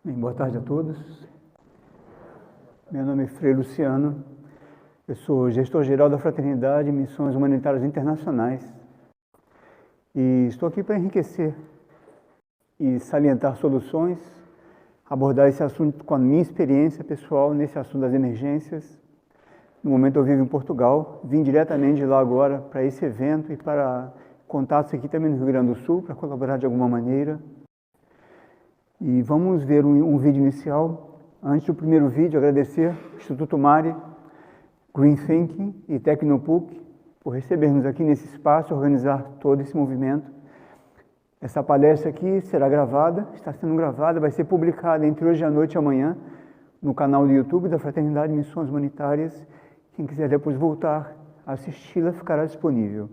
Bem, boa tarde a todos. Meu nome é Frei Luciano, eu sou gestor-geral da Fraternidade Missões Humanitárias Internacionais e estou aqui para enriquecer e salientar soluções, abordar esse assunto com a minha experiência pessoal nesse assunto das emergências. No momento eu vivo em Portugal, vim diretamente de lá agora para esse evento e para contatos aqui também no Rio Grande do Sul, para colaborar de alguma maneira. E vamos ver um vídeo inicial. Antes do primeiro vídeo, agradecer ao Instituto Mari, Green Thinking e Tecnopuc por recebermos aqui nesse espaço e organizar todo esse movimento. Essa palestra aqui será gravada, está sendo gravada, vai ser publicada entre hoje à noite e amanhã no canal do YouTube da Fraternidade Missões Humanitárias. Quem quiser depois voltar a assisti-la ficará disponível.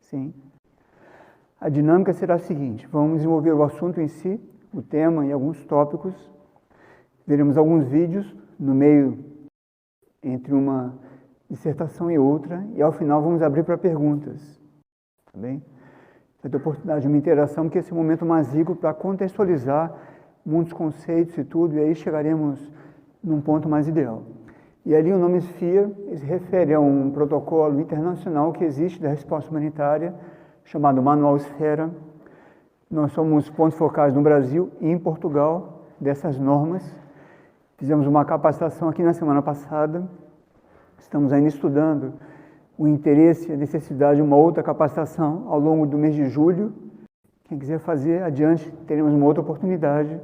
Sim. A dinâmica será a seguinte: vamos desenvolver o assunto em si, o tema e alguns tópicos. Veremos alguns vídeos no meio entre uma dissertação e outra, e ao final vamos abrir para perguntas. Tá bem? Vai ter oportunidade de uma interação, porque esse é o momento mais rico para contextualizar muitos conceitos e tudo, e aí chegaremos num ponto mais ideal. E ali o nome SPHERE se refere a um protocolo internacional que existe da resposta humanitária, chamado Manual Esfera. Nós somos pontos focais no Brasil e em Portugal dessas normas. Fizemos uma capacitação aqui na semana passada. Estamos ainda estudando o interesse e a necessidade de uma outra capacitação ao longo do mês de julho. Quem quiser fazer, adiante, teremos uma outra oportunidade.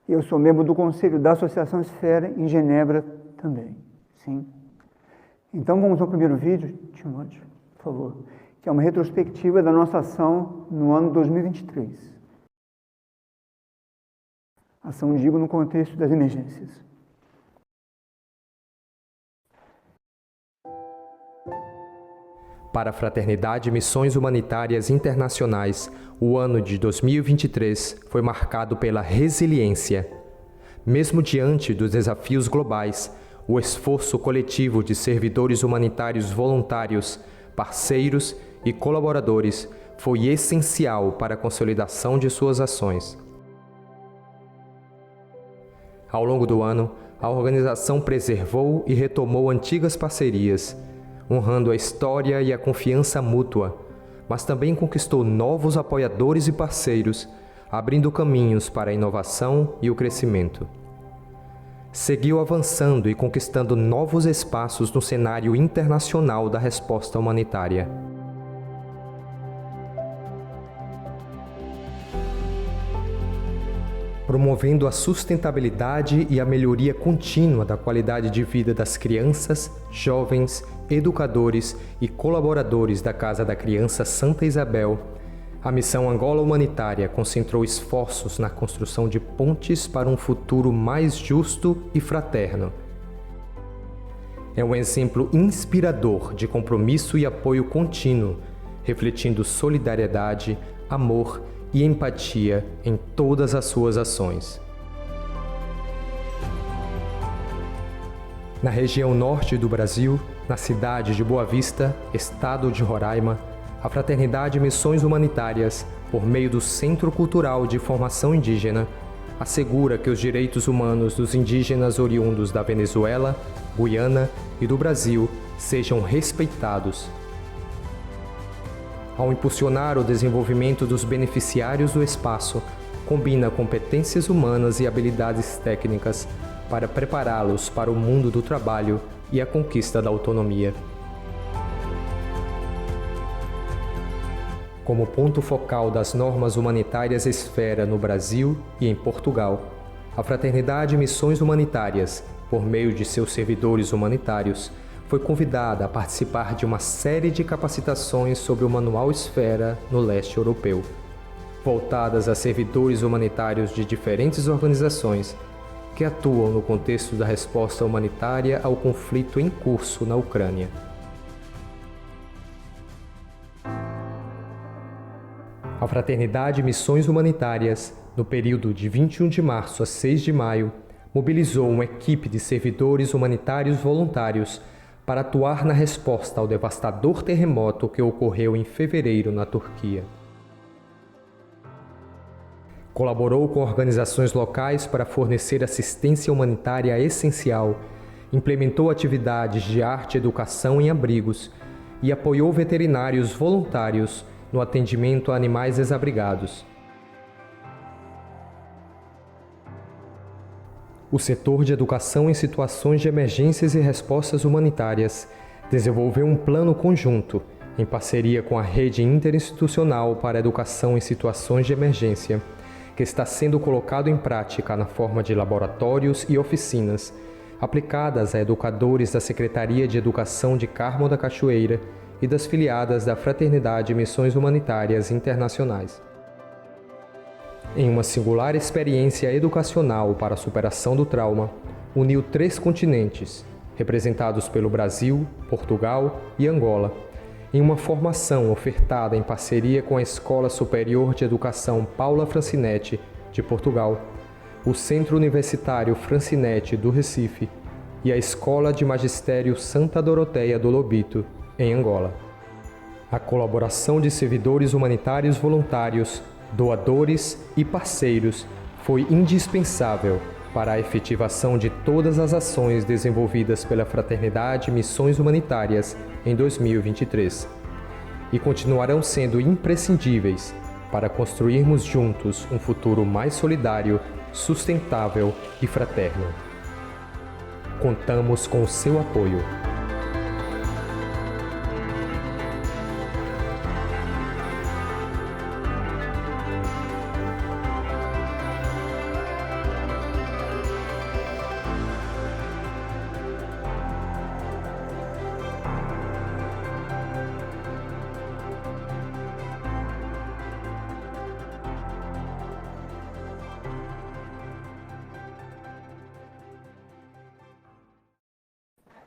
Eu sou membro do Conselho da Associação Esfera em Genebra também. Sim. Então vamos ao primeiro vídeo, Timóteo, por favor, que é uma retrospectiva da nossa ação no ano 2023. Ação, digo, no contexto das emergências. Para a Fraternidade Missões Humanitárias Internacionais, o ano de 2023 foi marcado pela resiliência. Mesmo diante dos desafios globais, o esforço coletivo de servidores humanitários voluntários, parceiros e colaboradores foi essencial para a consolidação de suas ações. Ao longo do ano, a organização preservou e retomou antigas parcerias, honrando a história e a confiança mútua, mas também conquistou novos apoiadores e parceiros, abrindo caminhos para a inovação e o crescimento. Seguiu avançando e conquistando novos espaços no cenário internacional da resposta humanitária. Promovendo a sustentabilidade e a melhoria contínua da qualidade de vida das crianças, jovens, educadores e colaboradores da Casa da Criança Santa Isabel, a Missão Angola Humanitária concentrou esforços na construção de pontes para um futuro mais justo e fraterno. É um exemplo inspirador de compromisso e apoio contínuo, refletindo solidariedade, amor e empatia em todas as suas ações. Na região norte do Brasil, na cidade de Boa Vista, estado de Roraima, a Fraternidade Missões Humanitárias, por meio do Centro Cultural de Formação Indígena, assegura que os direitos humanos dos indígenas oriundos da Venezuela, Guiana e do Brasil sejam respeitados. Ao impulsionar o desenvolvimento dos beneficiários do espaço, combina competências humanas e habilidades técnicas para prepará-los para o mundo do trabalho e a conquista da autonomia. Como ponto focal das normas humanitárias Esfera no Brasil e em Portugal, a Fraternidade Missões Humanitárias, por meio de seus servidores humanitários, foi convidada a participar de uma série de capacitações sobre o Manual Esfera no leste europeu, voltadas a servidores humanitários de diferentes organizações que atuam no contexto da resposta humanitária ao conflito em curso na Ucrânia. A Fraternidade Missões Humanitárias, no período de 21 de março a 6 de maio, mobilizou uma equipe de servidores humanitários voluntários para atuar na resposta ao devastador terremoto que ocorreu em fevereiro na Turquia. Colaborou com organizações locais para fornecer assistência humanitária essencial, implementou atividades de arte e educação em abrigos e apoiou veterinários voluntários no atendimento a animais desabrigados. O setor de educação em situações de emergências e respostas humanitárias desenvolveu um plano conjunto, em parceria com a Rede Interinstitucional para a Educação em Situações de Emergência, que está sendo colocado em prática na forma de laboratórios e oficinas, aplicadas a educadores da Secretaria de Educação de Carmo da Cachoeira e das filiadas da Fraternidade Missões Humanitárias Internacionais. Em uma singular experiência educacional para a superação do trauma, uniu 3 continentes, representados pelo Brasil, Portugal e Angola, em uma formação ofertada em parceria com a Escola Superior de Educação Paula Francinetti, de Portugal, o Centro Universitário Francinetti, do Recife, e a Escola de Magistério Santa Doroteia do Lobito, em Angola. A colaboração de servidores humanitários voluntários, doadores e parceiros foi indispensável para a efetivação de todas as ações desenvolvidas pela Fraternidade Missões Humanitárias em 2023 e continuarão sendo imprescindíveis para construirmos juntos um futuro mais solidário, sustentável e fraterno. Contamos com o seu apoio.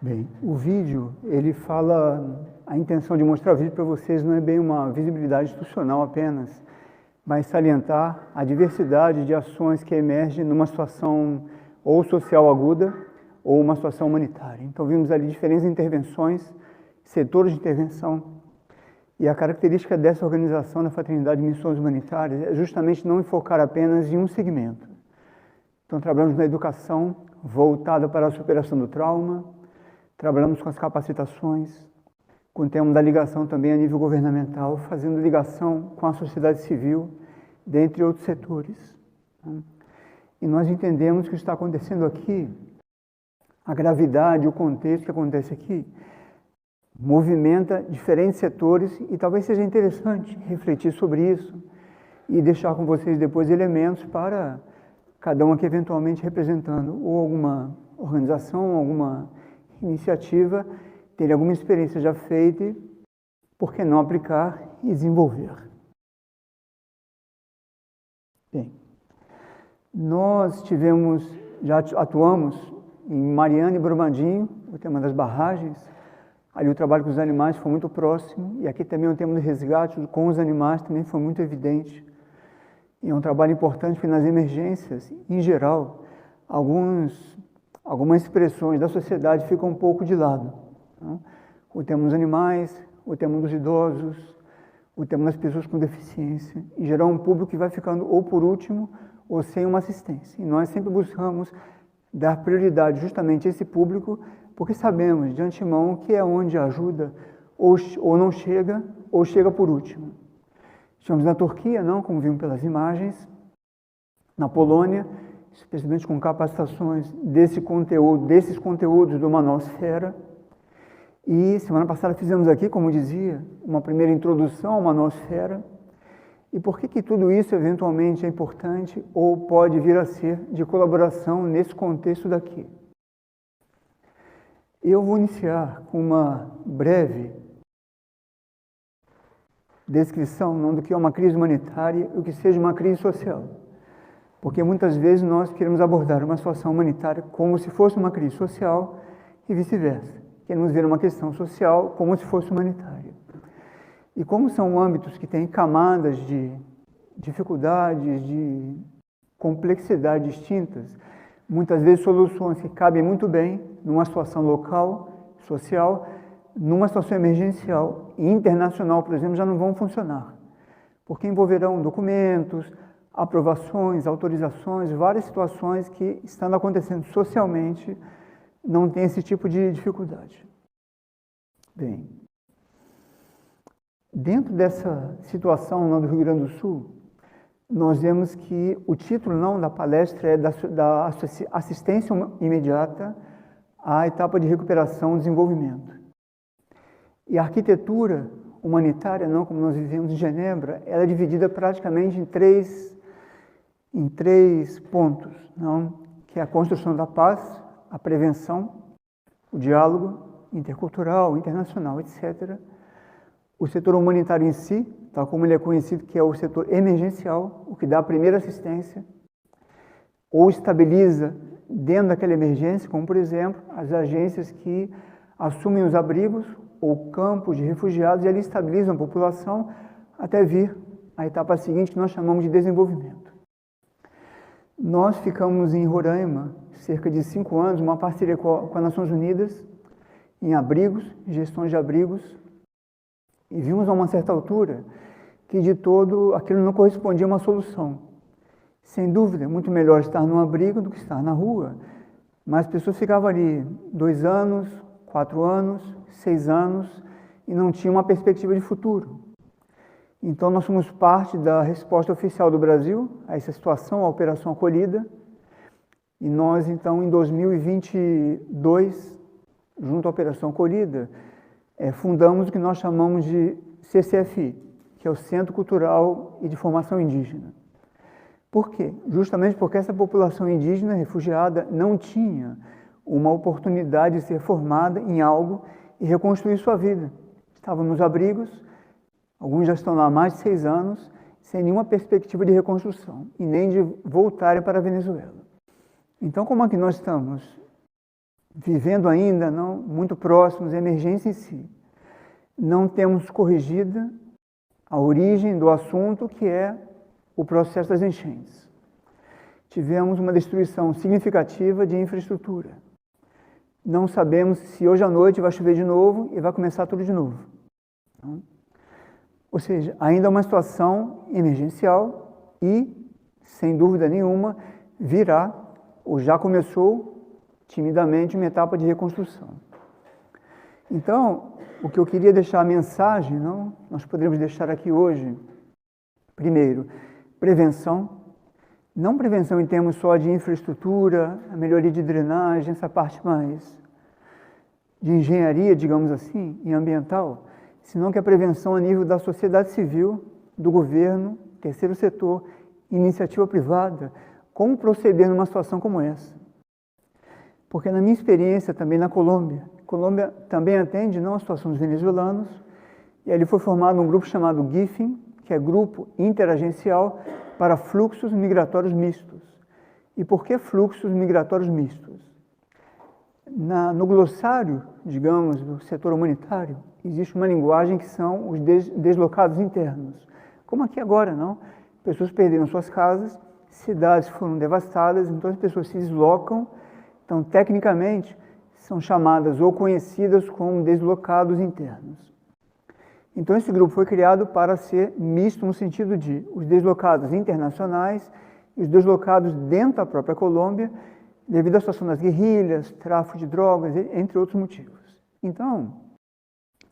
Bem, o vídeo, ele fala, a intenção de mostrar o vídeo para vocês não é bem uma visibilidade institucional apenas, mas salientar a diversidade de ações que emergem numa situação ou social aguda ou uma situação humanitária. Então vimos ali diferentes intervenções, setores de intervenção, e a característica dessa organização da Fraternidade de Missões Humanitárias é justamente não enfocar apenas em um segmento. Então trabalhamos na educação voltada para a superação do trauma, trabalhamos com as capacitações, com o tema da ligação também a nível governamental, fazendo ligação com a sociedade civil, dentre outros setores. E nós entendemos que o que está acontecendo aqui, a gravidade, o contexto que acontece aqui, movimenta diferentes setores e talvez seja interessante refletir sobre isso e deixar com vocês depois elementos para cada um aqui eventualmente representando ou alguma organização, alguma iniciativa, ter alguma experiência já feita e, por que não aplicar e desenvolver. Bem, nós já atuamos em Mariana e Brumadinho, o tema das barragens. Ali o trabalho com os animais foi muito próximo e aqui também o tema do resgate com os animais também foi muito evidente. E é um trabalho importante porque nas emergências, em geral, algumas expressões da sociedade ficam um pouco de lado. O tema dos animais, o tema dos idosos, o tema das pessoas com deficiência. Em geral, um público que vai ficando ou por último ou sem uma assistência. E nós sempre buscamos dar prioridade justamente a esse público, porque sabemos de antemão que é onde a ajuda ou não chega, ou chega por último. Estivemos na Turquia, não, como vimos pelas imagens, na Polônia, especialmente com capacitações desses conteúdos do Manosfera. E semana passada fizemos aqui, como dizia, uma primeira introdução ao Manosfera. E por que tudo isso eventualmente é importante ou pode vir a ser de colaboração nesse contexto daqui? Eu vou iniciar com uma breve descrição não do que é uma crise humanitária e o que seja uma crise social. Porque muitas vezes nós queremos abordar uma situação humanitária como se fosse uma crise social e vice-versa. Queremos ver uma questão social como se fosse humanitária. E como são âmbitos que têm camadas de dificuldades, de complexidade distintas, muitas vezes soluções que cabem muito bem numa situação local, social, numa situação emergencial e internacional, por exemplo, já não vão funcionar, porque envolverão documentos, aprovações, autorizações, várias situações que, estando acontecendo socialmente, não tem esse tipo de dificuldade. Bem, dentro dessa situação não, do Rio Grande do Sul, nós vemos que o título não da palestra é da assistência imediata à etapa de recuperação e desenvolvimento. E a arquitetura humanitária, não como nós vivemos em Genebra, ela é dividida praticamente em três pontos, não? Que é a construção da paz, a prevenção, o diálogo intercultural, internacional, etc. O setor humanitário em si, tal como ele é conhecido, que é o setor emergencial, o que dá a primeira assistência, ou estabiliza dentro daquela emergência, como, por exemplo, as agências que assumem os abrigos ou campos de refugiados e ali estabilizam a população até vir a etapa seguinte, que nós chamamos de desenvolvimento. Nós ficamos em Roraima cerca de 5 anos, uma parceria com as Nações Unidas, em abrigos, gestões de abrigos, e vimos a uma certa altura que de todo aquilo não correspondia a uma solução. Sem dúvida, é muito melhor estar num abrigo do que estar na rua, mas as pessoas ficavam ali 2 anos, 4 anos, 6 anos e não tinham uma perspectiva de futuro. Então nós somos parte da resposta oficial do Brasil a essa situação, a Operação Acolhida, e nós então em 2022, junto à Operação Acolhida, fundamos o que nós chamamos de CCFI, que é o Centro Cultural e de Formação Indígena. Por quê? Justamente porque essa população indígena refugiada não tinha uma oportunidade de ser formada em algo e reconstruir sua vida. Estavam nos abrigos, alguns já estão lá há mais de 6 anos, sem nenhuma perspectiva de reconstrução e nem de voltarem para a Venezuela. Então, como é que nós estamos vivendo ainda não muito próximos à emergência em si, não temos corrigida a origem do assunto, que é o processo das enchentes. Tivemos uma destruição significativa de infraestrutura. Não sabemos se hoje à noite vai chover de novo e vai começar tudo de novo. Ou seja, ainda é uma situação emergencial e, sem dúvida nenhuma, virá, ou já começou, timidamente, uma etapa de reconstrução. Então, o que eu queria deixar a mensagem, não? Nós poderíamos deixar aqui hoje, primeiro, prevenção, não prevenção em termos só de infraestrutura, a melhoria de drenagem, essa parte mais de engenharia, digamos assim, e ambiental, senão que a prevenção a nível da sociedade civil, do governo, terceiro setor, iniciativa privada, como proceder numa situação como essa. Porque na minha experiência também na Colômbia também atende não a situação dos venezuelanos, e ali foi formado um grupo chamado GIFIN, que é Grupo Interagencial para Fluxos Migratórios Mistos. E por que fluxos migratórios mistos? No glossário, digamos, do setor humanitário, existe uma linguagem que são os deslocados internos. Como aqui agora, não? Pessoas perderam suas casas, cidades foram devastadas, então as pessoas se deslocam. Então, tecnicamente, são chamadas ou conhecidas como deslocados internos. Então, esse grupo foi criado para ser misto no sentido de os deslocados internacionais e os deslocados dentro da própria Colômbia, devido à situação das guerrilhas, tráfico de drogas, entre outros motivos. Então,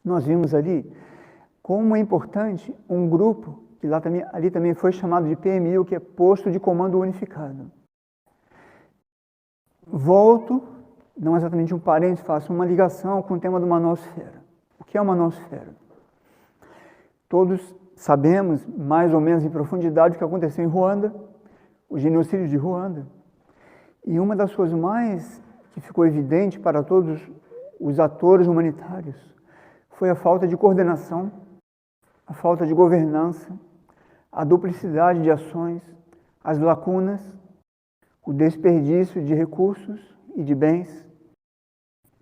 nós vimos ali como é importante um grupo, que ali também foi chamado de PMU, que é Posto de Comando Unificado. Volto, não exatamente um parênteses, faço uma ligação com o tema do Manausfera. O que é uma Manausfera? Todos sabemos, mais ou menos em profundidade, o que aconteceu em Ruanda, o genocídio de Ruanda. E uma das coisas mais que ficou evidente para todos os atores humanitários foi a falta de coordenação, a falta de governança, a duplicidade de ações, as lacunas, o desperdício de recursos e de bens,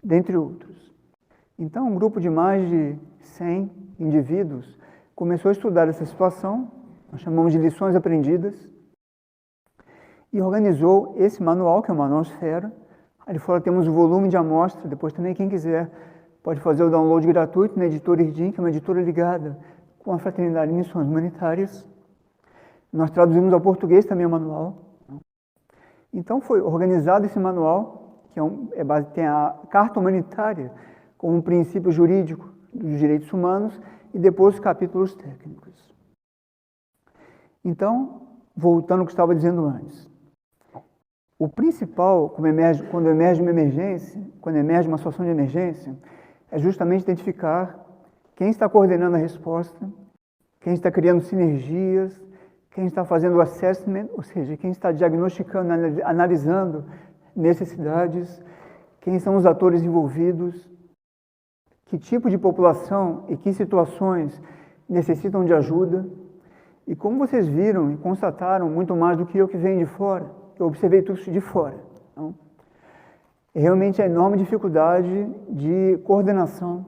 dentre outros. Então, um grupo de mais de 100 indivíduos começou a estudar essa situação, nós chamamos de lições aprendidas, e organizou esse manual, que é o Manausfera. Ali fora temos o volume de amostra, depois também quem quiser pode fazer o download gratuito na editora Irdim, que é uma editora ligada com a Fraternidade de Missões Humanitárias. Nós traduzimos ao português também o manual. Então foi organizado esse manual, que tem a Carta Humanitária como um princípio jurídico dos direitos humanos e depois os capítulos técnicos. Então, voltando ao que eu estava dizendo antes, o principal, quando emerge uma emergência, quando emerge uma situação de emergência, é justamente identificar quem está coordenando a resposta, quem está criando sinergias, quem está fazendo o assessment, ou seja, quem está diagnosticando, analisando necessidades, quem são os atores envolvidos, que tipo de população e que situações necessitam de ajuda. E como vocês viram e constataram, muito mais do que eu que venho de fora, eu observei tudo isso de fora. Então, realmente a enorme dificuldade de coordenação.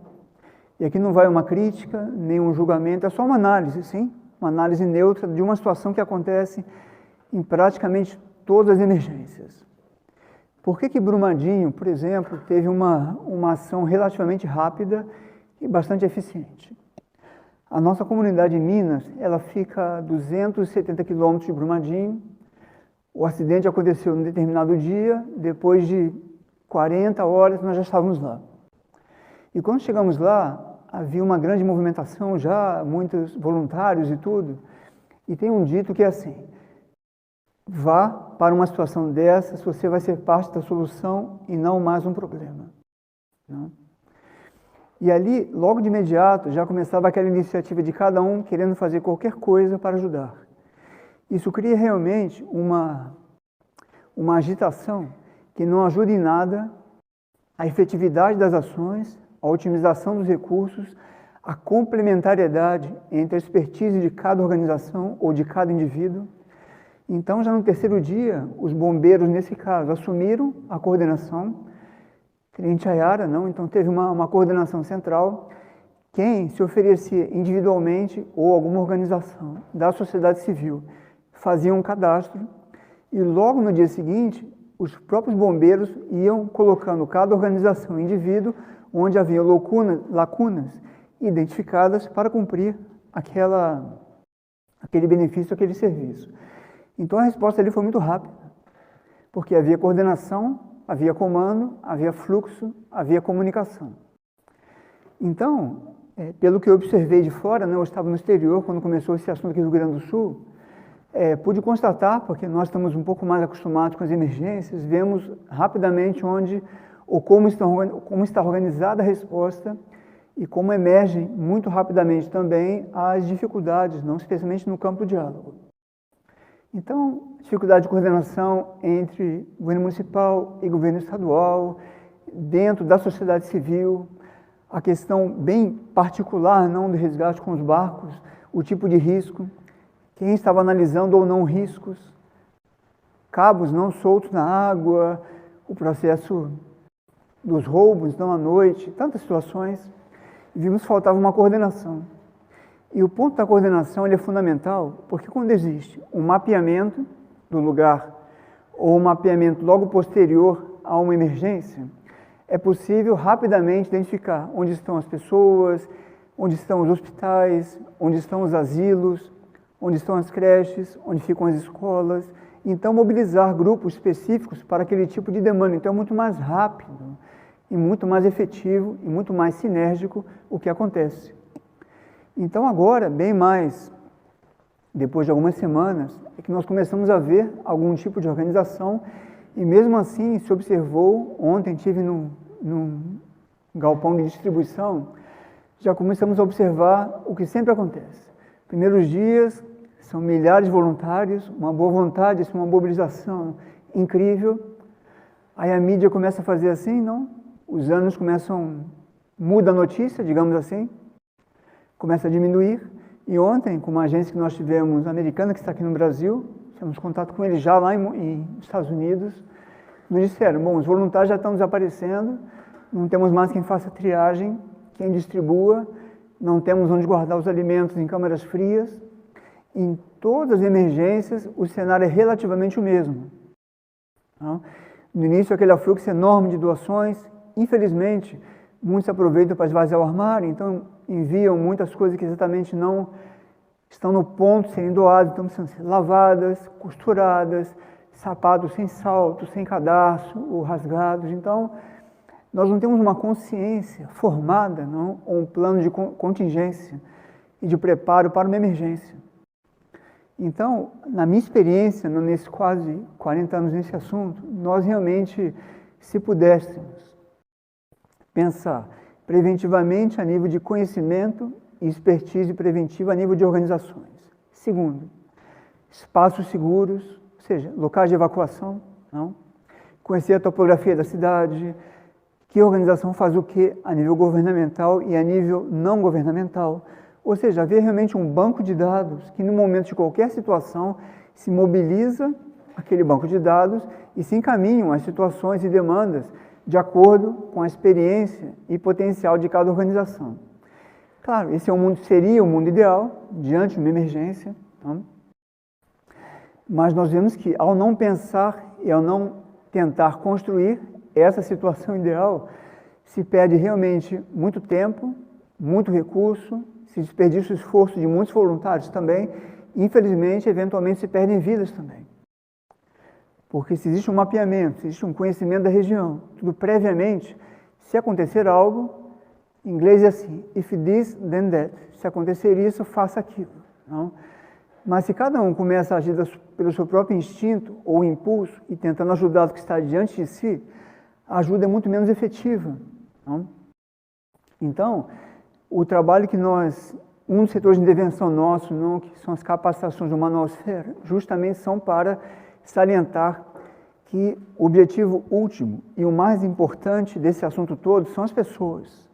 E aqui não vai uma crítica, nem um julgamento, é só uma análise, sim? Uma análise neutra de uma situação que acontece em praticamente todas as emergências. Por que Brumadinho, por exemplo, teve uma ação relativamente rápida e bastante eficiente? A nossa comunidade em Minas, ela fica a 270 quilômetros de Brumadinho. O acidente aconteceu num determinado dia, depois de 40 horas nós já estávamos lá. E quando chegamos lá, havia uma grande movimentação já, muitos voluntários e tudo. E tem um dito que é assim: vá para uma situação dessa se você vai ser parte da solução e não mais um problema. Não? E ali, logo de imediato, já começava aquela iniciativa de cada um querendo fazer qualquer coisa para ajudar. Isso cria realmente uma agitação que não ajuda em nada a efetividade das ações, a otimização dos recursos, a complementariedade entre a expertise de cada organização ou de cada indivíduo. Então, já no terceiro dia, os bombeiros, nesse caso, assumiram a coordenação. Em Chayara, não, então teve uma coordenação central. Quem se oferecia individualmente ou alguma organização da sociedade civil fazia um cadastro e logo no dia seguinte, os próprios bombeiros iam colocando cada organização e indivíduo onde havia lacunas identificadas para cumprir aquele benefício, aquele serviço. Então a resposta ali foi muito rápida, porque havia coordenação, havia comando, havia fluxo, havia comunicação. Então, pelo que eu observei de fora, né, eu estava no exterior quando começou esse assunto aqui no Rio Grande do Sul, pude constatar, porque nós estamos um pouco mais acostumados com as emergências, vemos rapidamente onde ou como está organizada a resposta e como emergem muito rapidamente também as dificuldades, não especialmente no campo do diálogo. Então, dificuldade de coordenação entre governo municipal e governo estadual, dentro da sociedade civil, a questão bem particular, não do resgate com os barcos, o tipo de risco, quem estava analisando ou não riscos, cabos não soltos na água, o processo dos roubos, não à noite, tantas situações, vimos que faltava uma coordenação. E o ponto da coordenação ele é fundamental, porque quando existe um mapeamento do lugar ou um mapeamento logo posterior a uma emergência, é possível rapidamente identificar onde estão as pessoas, onde estão os hospitais, onde estão os asilos, onde estão as creches, onde ficam as escolas. Então, mobilizar grupos específicos para aquele tipo de demanda. Então, é muito mais rápido e muito mais efetivo e muito mais sinérgico o que acontece. Então, agora, bem mais, depois de algumas semanas, é que nós começamos a ver algum tipo de organização e, mesmo assim, se observou, ontem estive num galpão de distribuição, já começamos a observar o que sempre acontece. Primeiros dias, são milhares de voluntários, uma boa vontade, uma mobilização incrível. Aí a mídia começa a fazer assim, não? Os anos muda a notícia, digamos assim, começa a diminuir. E ontem, com uma agência que nós tivemos, americana, que está aqui no Brasil, tivemos contato com eles já lá nos Estados Unidos, nos disseram, bom, os voluntários já estão desaparecendo, não temos mais quem faça triagem, quem distribua, não temos onde guardar os alimentos em câmaras frias. Em todas as emergências, o cenário é relativamente o mesmo. No início, aquele afluxo enorme de doações, infelizmente, muitos aproveitam para esvaziar o armário, então enviam muitas coisas que exatamente não estão no ponto de serem doadas, então precisam ser lavadas, costuradas, sapatos sem salto, sem cadarço ou rasgados. Então, nós não temos uma consciência formada, não, ou um plano de contingência e de preparo para uma emergência. Então, na minha experiência, nesses quase 40 anos nesse assunto, nós realmente, se pudéssemos pensar preventivamente a nível de conhecimento e expertise preventiva a nível de organizações. Segundo, espaços seguros, ou seja, locais de evacuação, não? Conhecer a topografia da cidade, que organização faz o que a nível governamental e a nível não governamental. Ou seja, haver realmente um banco de dados que, no momento de qualquer situação, se mobiliza aquele banco de dados e se encaminham as situações e demandas de acordo com a experiência e potencial de cada organização. Claro, esse seria o mundo ideal, diante de uma emergência, não? Mas nós vemos que, ao não pensar e ao não tentar construir essa situação ideal, se perde realmente muito tempo, muito recurso, se desperdiça o esforço de muitos voluntários também, e, infelizmente, eventualmente se perdem vidas também. Porque se existe um mapeamento, se existe um conhecimento da região, tudo previamente, se acontecer algo, em inglês é assim, if this, then that. Se acontecer isso, faça aquilo. Não? Mas se cada um começa a agir pelo seu próprio instinto ou impulso e tentando ajudar o que está diante de si, a ajuda é muito menos efetiva. Não? Então, o trabalho que um dos setores de intervenção nosso, que são as capacitações do Manosphere, justamente são para salientar que o objetivo último e o mais importante desse assunto todo são as pessoas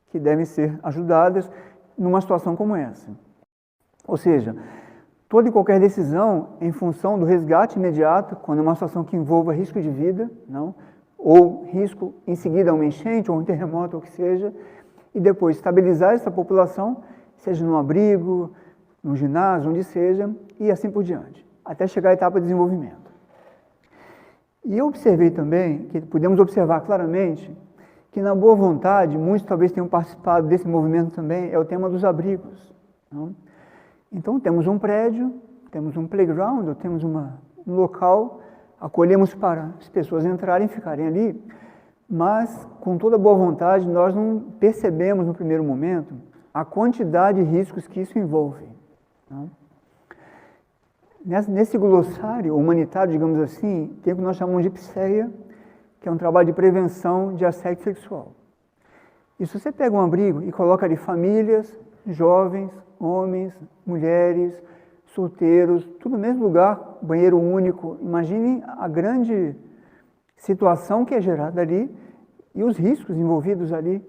que devem ser ajudadas numa situação como essa. Ou seja, toda e qualquer decisão em função do resgate imediato, quando é uma situação que envolva risco de vida, não, ou risco em seguida a uma enchente ou um terremoto, ou o que seja, e depois estabilizar essa população, seja no abrigo, no ginásio, onde seja, e assim por diante, até chegar à etapa de desenvolvimento. E eu observei também, que podemos observar claramente, que na boa vontade, muitos talvez tenham participado desse movimento também, é o tema dos abrigos. Não? Então, temos um prédio, temos um playground, temos um local, acolhemos para as pessoas entrarem e ficarem ali, mas, com toda boa vontade, nós não percebemos no primeiro momento a quantidade de riscos que isso envolve. Não? Nesse glossário humanitário, digamos assim, tem o que nós chamamos de PSEA, que é um trabalho de prevenção de assédio sexual. E se você pega um abrigo e coloca ali famílias, jovens, homens, mulheres, solteiros, tudo no mesmo lugar, banheiro único, imaginem a grande situação que é gerada ali e os riscos envolvidos ali.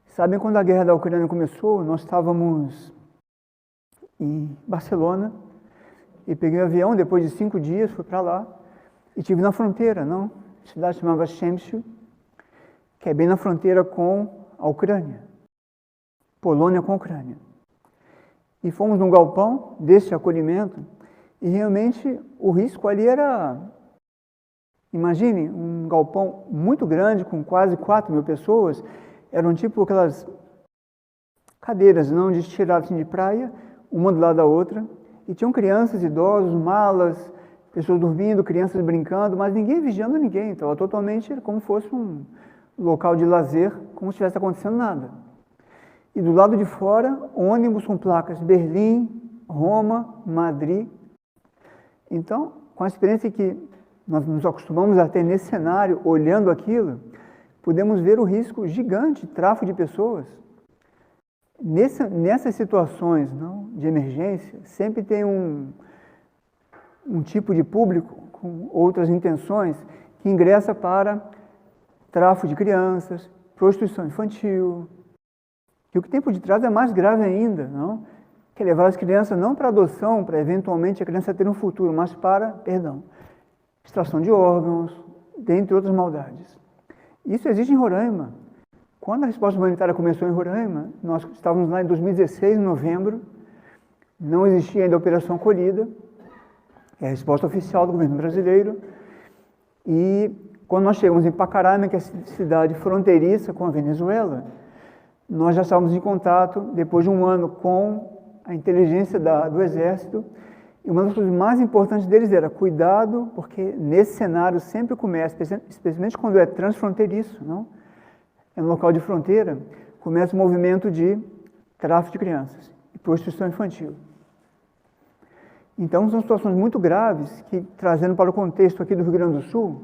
Sabem, quando a guerra da Ucrânia começou, nós estávamos em Barcelona e peguei um avião, depois de 5 dias, fui para lá e estive na fronteira, não? A cidade chamava Przemysl, que é bem na fronteira com a Ucrânia, Polônia com a Ucrânia. E fomos num galpão desse acolhimento e realmente o risco ali era, imagine, um galpão muito grande com quase 4.000 pessoas, eram tipo aquelas cadeiras não de estiradas de praia, uma do lado da outra, e tinham crianças, idosos, malas, pessoas dormindo, crianças brincando, mas ninguém vigiando ninguém, estava totalmente como se fosse um local de lazer, como se estivesse acontecendo nada. E do lado de fora, ônibus com placas Berlim, Roma, Madrid. Então, com a experiência que nós nos acostumamos a ter nesse cenário, olhando aquilo, podemos ver o risco gigante de tráfico de pessoas. Nessas situações não, de emergência, sempre tem um tipo de público com outras intenções que ingressa para tráfico de crianças, prostituição infantil. E o que tem por detrás é mais grave ainda, não? Que é levar as crianças não para adoção, para eventualmente a criança ter um futuro, mas para, extração de órgãos, dentre outras maldades. Isso existe em Roraima. Quando a resposta humanitária começou em Roraima, nós estávamos lá em 2016, em novembro, não existia ainda a Operação Acolhida, é a resposta oficial do governo brasileiro, e quando nós chegamos em Pacaraima, que é a cidade fronteiriça com a Venezuela, nós já estávamos em contato, depois de um ano, com a inteligência do Exército, e uma das coisas mais importantes deles era cuidado, porque nesse cenário sempre começa, especialmente quando é transfronteiriço, não? É um local de fronteira, começa o movimento de tráfico de crianças e prostituição infantil. Então, são situações muito graves que, trazendo para o contexto aqui do Rio Grande do Sul,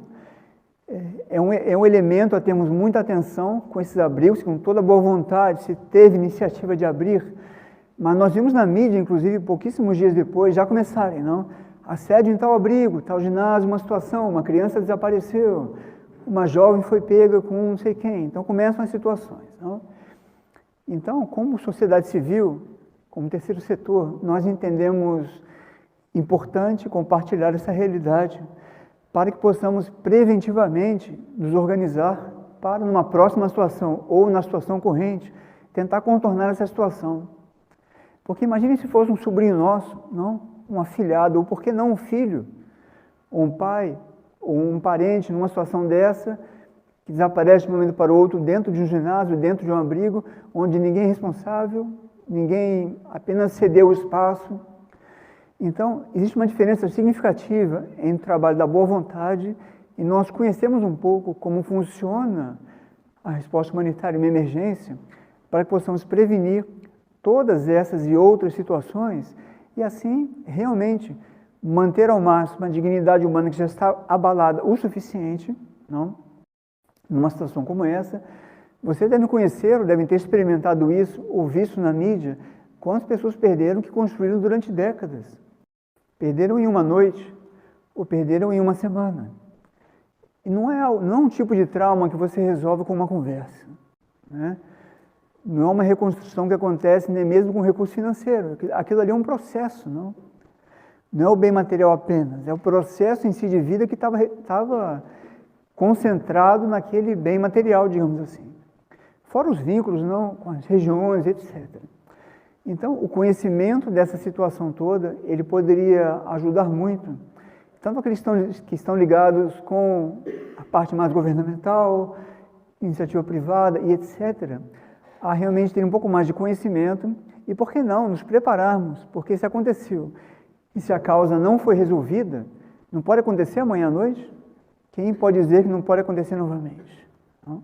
é um elemento a termos muita atenção com esses abrigos, com toda boa vontade, se teve iniciativa de abrir, mas nós vimos na mídia, inclusive, pouquíssimos dias depois, já começarem, não? Assédio em tal abrigo, tal ginásio, uma situação, uma criança desapareceu, uma jovem foi pega com não sei quem. Então, começam as situações, não? Então, como sociedade civil, como terceiro setor, nós entendemos importante compartilhar essa realidade para que possamos preventivamente nos organizar para, numa próxima situação ou na situação corrente, tentar contornar essa situação. Porque imagine se fosse um sobrinho nosso, não? Um afilhado, ou por que não um filho, ou um pai, ou um parente numa situação dessa, que desaparece de um momento para o outro dentro de um ginásio, dentro de um abrigo, onde ninguém é responsável, ninguém apenas cedeu o espaço. Então, existe uma diferença significativa entre o trabalho da boa vontade e nós conhecemos um pouco como funciona a resposta humanitária em uma emergência, para que possamos prevenir todas essas e outras situações e, assim, realmente manter ao máximo a dignidade humana que já está abalada o suficiente, não? Numa situação como essa. Você deve conhecer ou devem ter experimentado isso ou visto na mídia quantas pessoas perderam que construíram durante décadas. Perderam em uma noite ou perderam em uma semana. E não é um tipo de trauma que você resolve com uma conversa, né? Não é uma reconstrução que acontece nem mesmo com recurso financeiro. Aquilo ali é um processo, não? Não é o bem material apenas, é o processo em si de vida que estava concentrado naquele bem material, digamos assim. Fora os vínculos, não, com as regiões, etc. Então, o conhecimento dessa situação toda, ele poderia ajudar muito, tanto aqueles que estão ligados com a parte mais governamental, iniciativa privada e etc., a realmente ter um pouco mais de conhecimento e, por que não, nos prepararmos, porque se aconteceu e se a causa não foi resolvida, não pode acontecer amanhã à noite, quem pode dizer que não pode acontecer novamente? Não?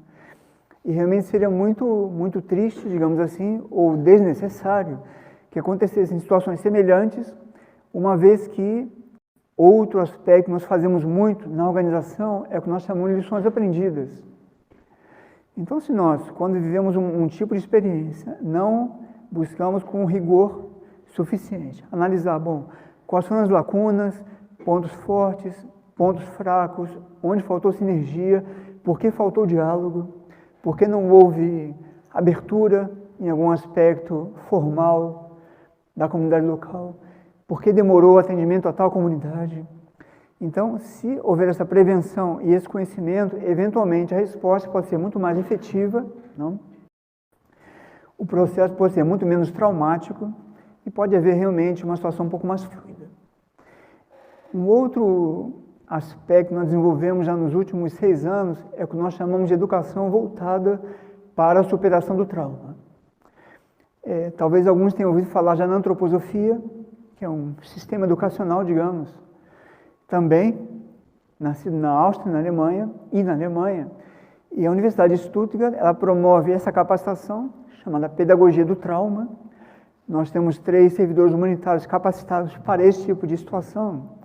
E realmente seria muito, muito triste, digamos assim, ou desnecessário que acontecessem situações semelhantes, uma vez que outro aspecto que nós fazemos muito na organização é o que nós chamamos de lições aprendidas. Então, se nós, quando vivemos um tipo de experiência, não buscamos com rigor suficiente, analisar, bom, quais foram as lacunas, pontos fortes, pontos fracos, onde faltou sinergia, por que faltou diálogo, por que não houve abertura em algum aspecto formal da comunidade local, por que demorou o atendimento a tal comunidade. Então, se houver essa prevenção e esse conhecimento, eventualmente a resposta pode ser muito mais efetiva, não? O processo pode ser muito menos traumático e pode haver realmente uma situação um pouco mais fluida. Um outro aspecto que nós desenvolvemos já nos últimos 6 anos é o que nós chamamos de educação voltada para a superação do trauma. Talvez alguns tenham ouvido falar já na antroposofia, que é um sistema educacional, digamos, também nascido na Áustria, na Alemanha, e a Universidade de Stuttgart, ela promove essa capacitação, chamada Pedagogia do Trauma. Nós temos 3 servidores humanitários capacitados para esse tipo de situação,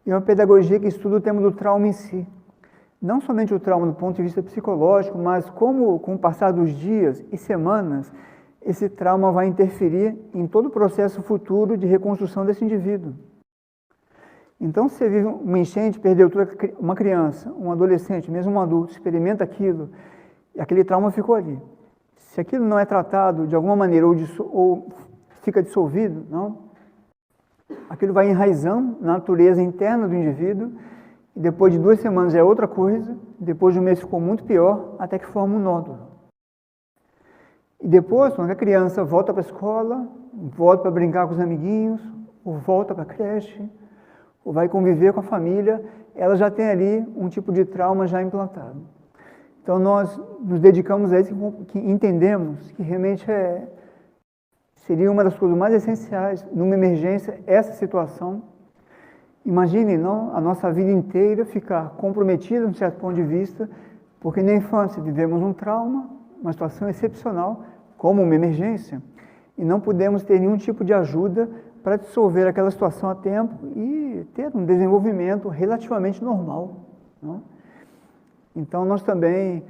e uma pedagogia que estuda o tema do trauma em si. Não somente o trauma do ponto de vista psicológico, mas como, com o passar dos dias e semanas, esse trauma vai interferir em todo o processo futuro de reconstrução desse indivíduo. Então, se você vive uma enchente, perdeu uma criança, um adolescente, mesmo um adulto, experimenta aquilo, e aquele trauma ficou ali. Se aquilo não é tratado de alguma maneira ou fica dissolvido, não, aquilo vai enraizando na natureza interna do indivíduo, e depois de 2 semanas é outra coisa, depois de um mês ficou muito pior, até que forma um nódulo. E depois, quando a criança volta para a escola, volta para brincar com os amiguinhos, ou volta para a creche, ou vai conviver com a família, ela já tem ali um tipo de trauma já implantado. Então, nós nos dedicamos a isso, que entendemos que realmente seria uma das coisas mais essenciais numa emergência, essa situação. Imagine, não, a nossa vida inteira ficar comprometida, de um certo ponto de vista, porque na infância vivemos um trauma, uma situação excepcional, como uma emergência, e não pudemos ter nenhum tipo de ajuda para dissolver aquela situação a tempo e ter um desenvolvimento relativamente normal. Não? Então, nós também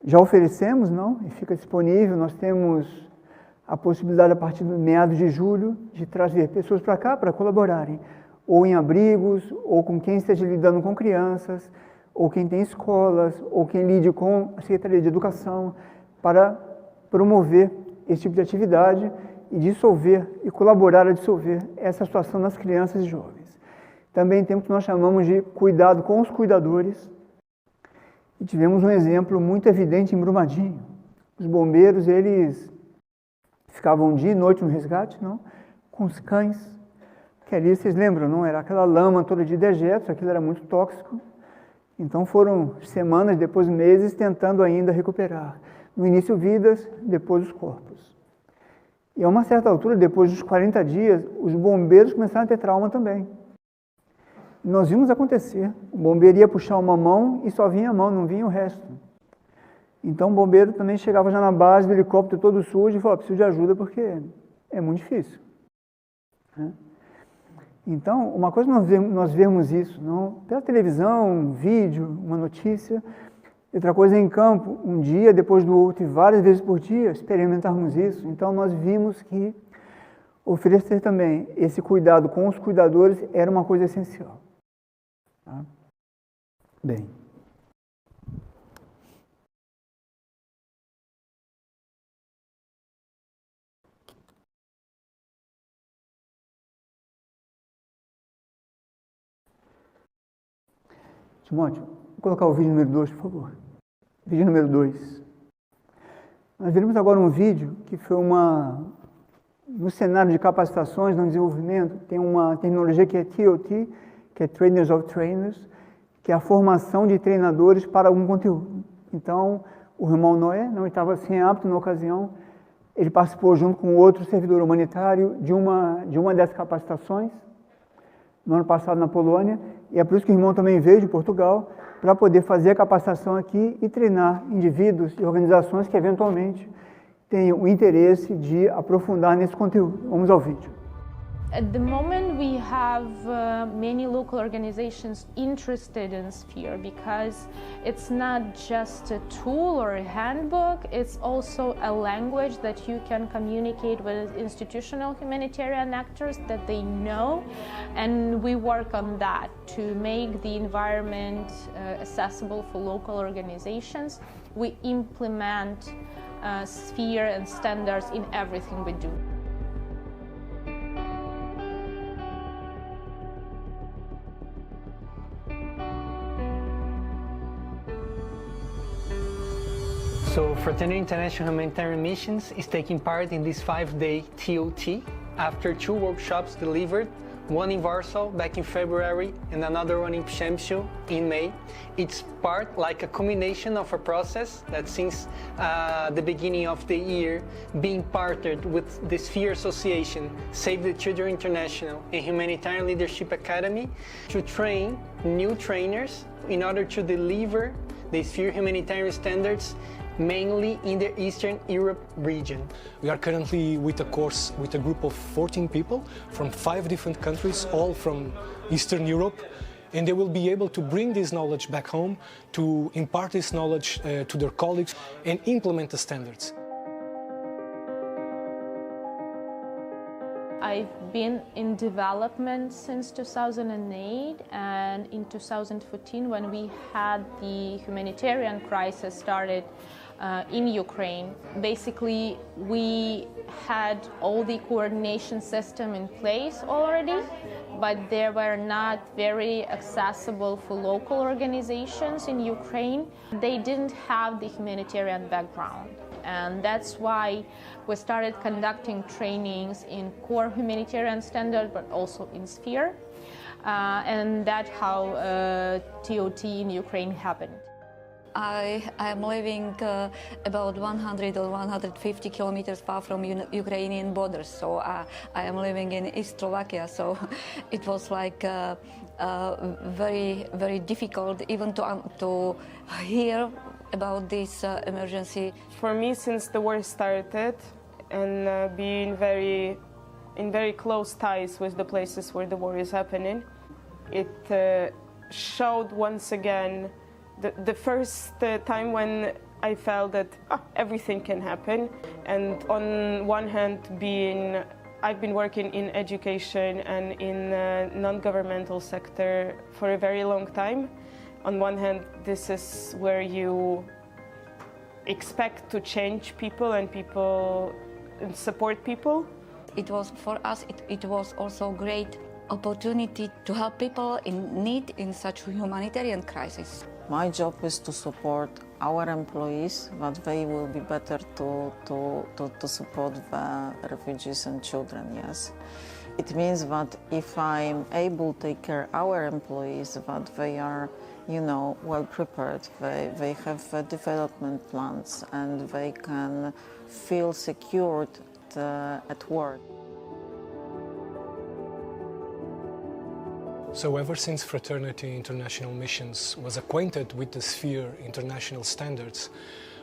já oferecemos, não? E fica disponível, nós temos a possibilidade, a partir do meados de julho, de trazer pessoas para cá para colaborarem, ou em abrigos, ou com quem esteja lidando com crianças, ou quem tem escolas, ou quem lide com a Secretaria de Educação, para promover esse tipo de atividade e dissolver e colaborar a dissolver essa situação nas crianças e jovens. Também temos o que nós chamamos de cuidado com os cuidadores, e tivemos um exemplo muito evidente em Brumadinho. Os bombeiros, eles ficavam dia e noite no resgate, não? Com os cães, que ali, vocês lembram, não? Era aquela lama toda de dejetos, aquilo era muito tóxico. Então foram semanas, depois meses, tentando ainda recuperar. No início vidas, depois os corpos. E a uma certa altura, depois dos 40 dias, os bombeiros começaram a ter trauma também. Nós vimos acontecer. O bombeiro ia puxar uma mão e só vinha a mão, não vinha o resto. Então o bombeiro também chegava já na base do helicóptero todo sujo e falava, preciso de ajuda porque é muito difícil. Então, uma coisa nós vemos isso, não? Pela televisão, um vídeo, uma notícia. Outra coisa é em campo, um dia depois do outro e várias vezes por dia, experimentarmos isso. Então, nós vimos que oferecer também esse cuidado com os cuidadores era uma coisa essencial. Tá? Bem. Timóteo, vou colocar o vídeo número 2, por favor. Vídeo número 2. Nós veremos agora um vídeo que foi no cenário de capacitações, no desenvolvimento, tem uma terminologia que é TOT, que é Trainers of Trainers, que é a formação de treinadores para algum conteúdo. Então, o irmão Noé não estava sem apto na ocasião, ele participou junto com outro servidor humanitário de uma dessas capacitações, no ano passado na Polônia, e é por isso que o irmão também veio de Portugal, para poder fazer a capacitação aqui e treinar indivíduos e organizações que eventualmente tenham o interesse de aprofundar nesse conteúdo. Vamos ao vídeo. At the moment, we have many local organizations interested in Sphere because it's not just a tool or a handbook, it's also a language that you can communicate with institutional humanitarian actors that they know, and we work on that to make the environment accessible for local organizations. We implement Sphere and standards in everything we do. So Fraternity International Humanitarian Missions is taking part in this 5-day TOT after 2 workshops delivered, one in Warsaw back in February and another one in Przemysl in May. It's part like a culmination of a process that since the beginning of the year being partnered with the Sphere Association, Save the Children International and Humanitarian Leadership Academy to train new trainers in order to deliver the Sphere humanitarian standards mainly in the Eastern Europe region. We are currently with a course with a group of 14 people from 5 different countries, all from Eastern Europe, and they will be able to bring this knowledge back home, to impart this knowledge to their colleagues and implement the standards. I've been in development since 2008, and in 2014 when we had the humanitarian crisis started in Ukraine, basically we had all the coordination system in place already, but they were not very accessible for local organizations in Ukraine. They didn't have the humanitarian background. And that's why we started conducting trainings in core humanitarian standard, but also in Sphere. And that's how TOT in Ukraine happened. I am living about 100 or 150 kilometers far from Ukrainian borders, so I am living in East Slovakia, so it was like very, very difficult even to hear about this emergency. For me, since the war started and being in very close ties with the places where the war is happening, it showed once again the first time when I felt that everything can happen. And on one hand, I've been working in education and in non-governmental sector for a very long time. On one hand, this is where you expect to change people and support people. It was for us, it was also great opportunity to help people in need in such a humanitarian crisis. My job is to support our employees, but they will be better to support the refugees and children, yes. It means that if I'm able to take care of our employees, that they are, well prepared, they have development plans and they can feel secured at work. So ever since Fraternity International Missions was acquainted with the Sphere international standards,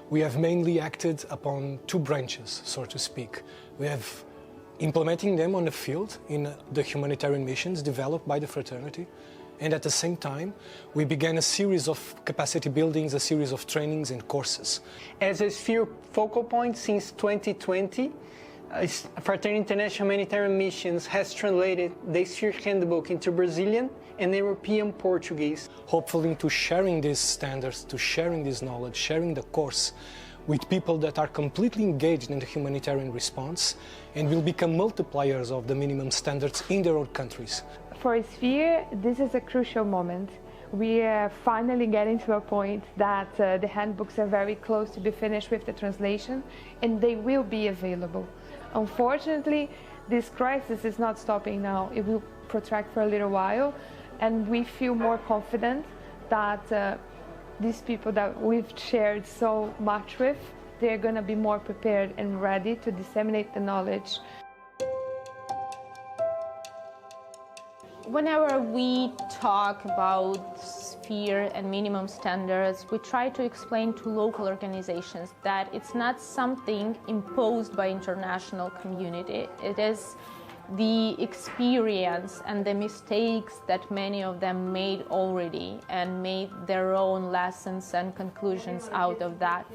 we have mainly acted upon two branches, so to speak. We have implementing them on the field in the humanitarian missions developed by the Fraternity, and at the same time we began a series of capacity buildings, a series of trainings and courses. As a Sphere focal point since 2020, Fraternity International Humanitarian Missions has translated the Sphere Handbook into Brazilian and European Portuguese. Hopefully to sharing these standards, to sharing this knowledge, sharing the course with people that are completely engaged in the humanitarian response and will become multipliers of the minimum standards in their own countries. For Sphere, this is a crucial moment. We are finally getting to a point that the handbooks are very close to be finished with the translation, and they will be available. Unfortunately, this crisis is not stopping now. It will protract for a little while, and we feel more confident that these people that we've shared so much with, they're going to be more prepared and ready to disseminate the knowledge. Whenever we talk about Sphere and minimum standards, we try to explain to local organizations that it's not something imposed by international community. It is the experience and the mistakes that many of them made already and made their own lessons and conclusions out of that.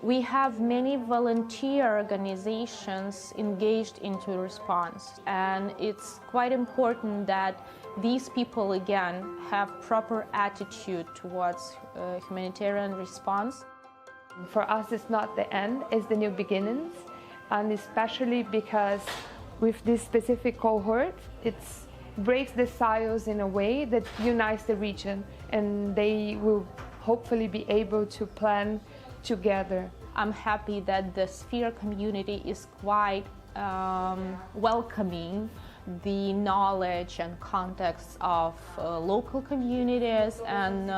We have many volunteer organizations engaged into response, and it's quite important that these people again have proper attitude towards humanitarian response. For us, it's not the end, it's the new beginnings, and especially because with this specific cohort, it breaks the silos in a way that unites the region, and they will hopefully be able to plan together. I'm happy that the Sphere community is quite welcoming the knowledge and context of local communities and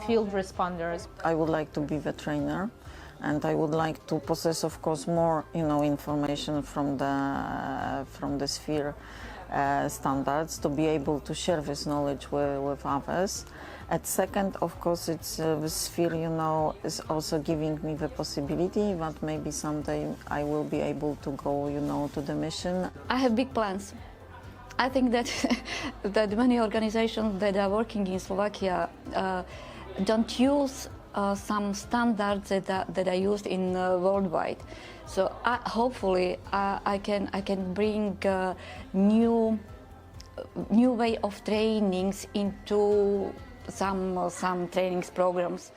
field responders. I would like to be the trainer, and I would like to possess, of course, more information from the Sphere standards to be able to share this knowledge with others. At second, of course, it's the Sphere, is also giving me the possibility that maybe someday I will be able to go, to the mission. I have big plans. I think that that many organizations that are working in Slovakia don't use some standards that are used in worldwide. So hopefully I can bring new way of trainings into some trainings programs.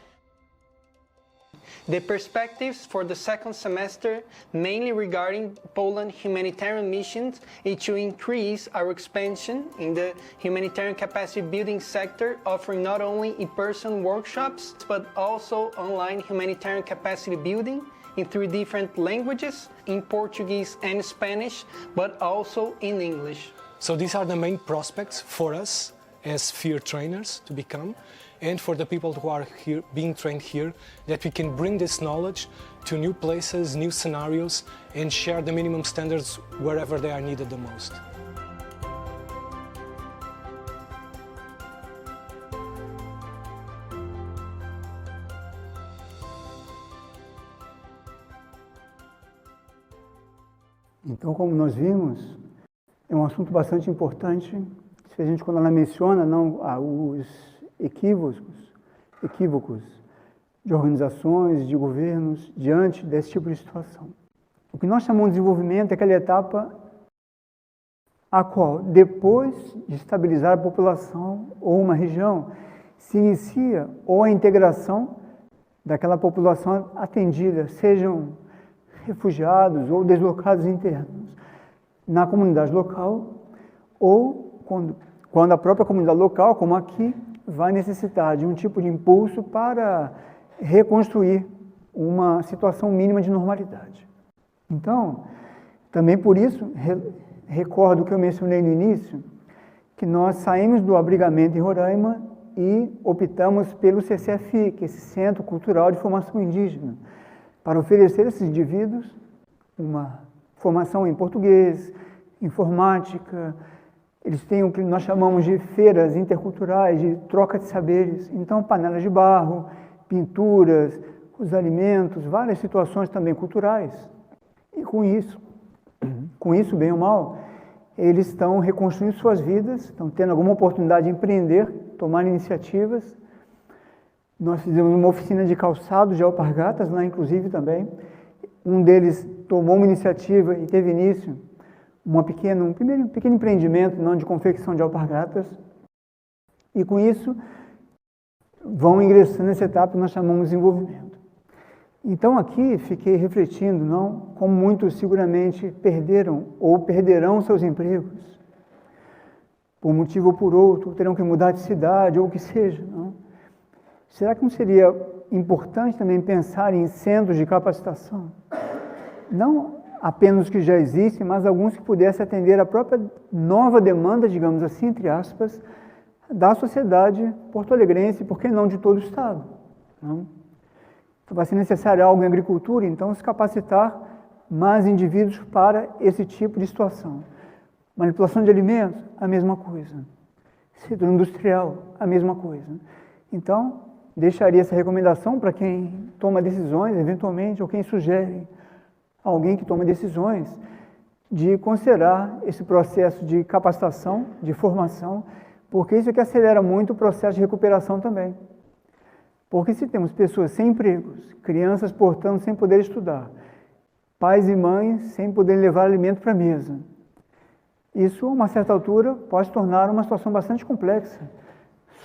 The perspectives for the second semester, mainly regarding Poland humanitarian missions, is to increase our expansion in the humanitarian capacity building sector, offering not only in-person workshops, but also online humanitarian capacity building in 3 different languages, in Portuguese and Spanish, but also in English. So these are the main prospects for us as fear trainers to become, and for the people who are here, being trained here, that we can bring this knowledge to new places, new scenarios, and share the minimum standards wherever they are needed the most. Então, como nós vimos, é um assunto bastante importante. Se a gente, quando ela menciona os equívocos de organizações, de governos, diante desse tipo de situação. O que nós chamamos de desenvolvimento é aquela etapa a qual, depois de estabilizar a população ou uma região, se inicia ou a integração daquela população atendida, sejam refugiados ou deslocados internos, na comunidade local, ou quando a própria comunidade local, como aqui, vai necessitar de um tipo de impulso para reconstruir uma situação mínima de normalidade. Então, também por isso, recordo que eu mencionei no início, que nós saímos do abrigamento em Roraima e optamos pelo CCFI, que é esse Centro Cultural de Formação Indígena, para oferecer a esses indivíduos uma formação em português, informática. Eles têm o que nós chamamos de feiras interculturais, de troca de saberes. Então, panelas de barro, pinturas, os alimentos, várias situações também culturais. E com isso, bem ou mal, eles estão reconstruindo suas vidas, estão tendo alguma oportunidade de empreender, tomar iniciativas. Nós fizemos uma oficina de calçados de alpargatas lá, inclusive, também. Um deles tomou uma iniciativa e teve início um pequeno empreendimento não de confecção de alpargatas. E com isso, vão ingressando nessa etapa que nós chamamos de desenvolvimento. Então, aqui, fiquei refletindo, não, como muitos seguramente perderam ou perderão seus empregos, por um motivo ou por outro, terão que mudar de cidade ou o que seja, não? Será que não seria importante também pensar em centros de capacitação? Não apenas os que já existem, mas alguns que pudessem atender a própria nova demanda, digamos assim, entre aspas, da sociedade porto-alegrense, por que não de todo o Estado? Não? Então, vai ser necessário algo em agricultura, então se capacitar mais indivíduos para esse tipo de situação. Manipulação de alimentos, a mesma coisa. Setor industrial, a mesma coisa. Então, deixaria essa recomendação para quem toma decisões, eventualmente, ou quem sugere alguém que toma decisões, de considerar esse processo de capacitação, de formação, porque isso é que acelera muito o processo de recuperação também. Porque se temos pessoas sem empregos, crianças, portanto, sem poder estudar, pais e mães sem poder levar alimento para a mesa, isso, a uma certa altura, pode tornar uma situação bastante complexa,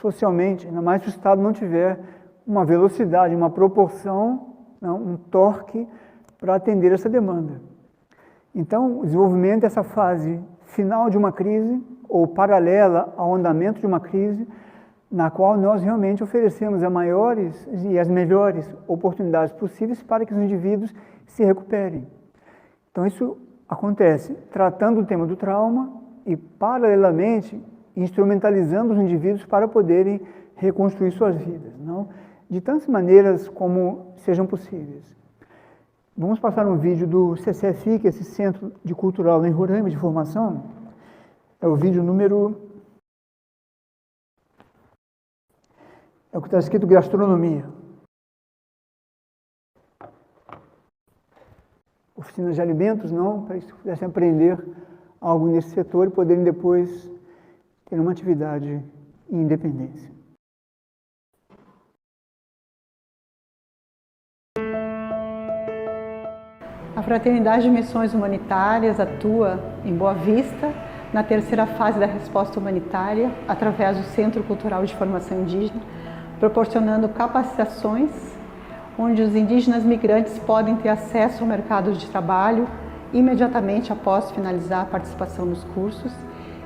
socialmente, ainda mais se o Estado não tiver uma velocidade, uma proporção, não, um torque para atender essa demanda. Então, o desenvolvimento é essa fase final de uma crise, ou paralela ao andamento de uma crise, na qual nós realmente oferecemos as maiores e as melhores oportunidades possíveis para que os indivíduos se recuperem. Então, isso acontece tratando o tema do trauma e, paralelamente, instrumentalizando os indivíduos para poderem reconstruir suas vidas, não? De tantas maneiras como sejam possíveis. Vamos passar um vídeo do CCFI, que é esse Centro de Cultural em Roraima de Formação. É o vídeo número... É o que está escrito gastronomia. Oficinas de alimentos, não, para que pudessem aprender algo nesse setor e poderem depois ter uma atividade em independência. A Fraternidade de Missões Humanitárias atua em Boa Vista, na terceira fase da resposta humanitária, através do Centro Cultural de Formação Indígena, proporcionando capacitações onde os indígenas migrantes podem ter acesso ao mercado de trabalho imediatamente após finalizar a participação nos cursos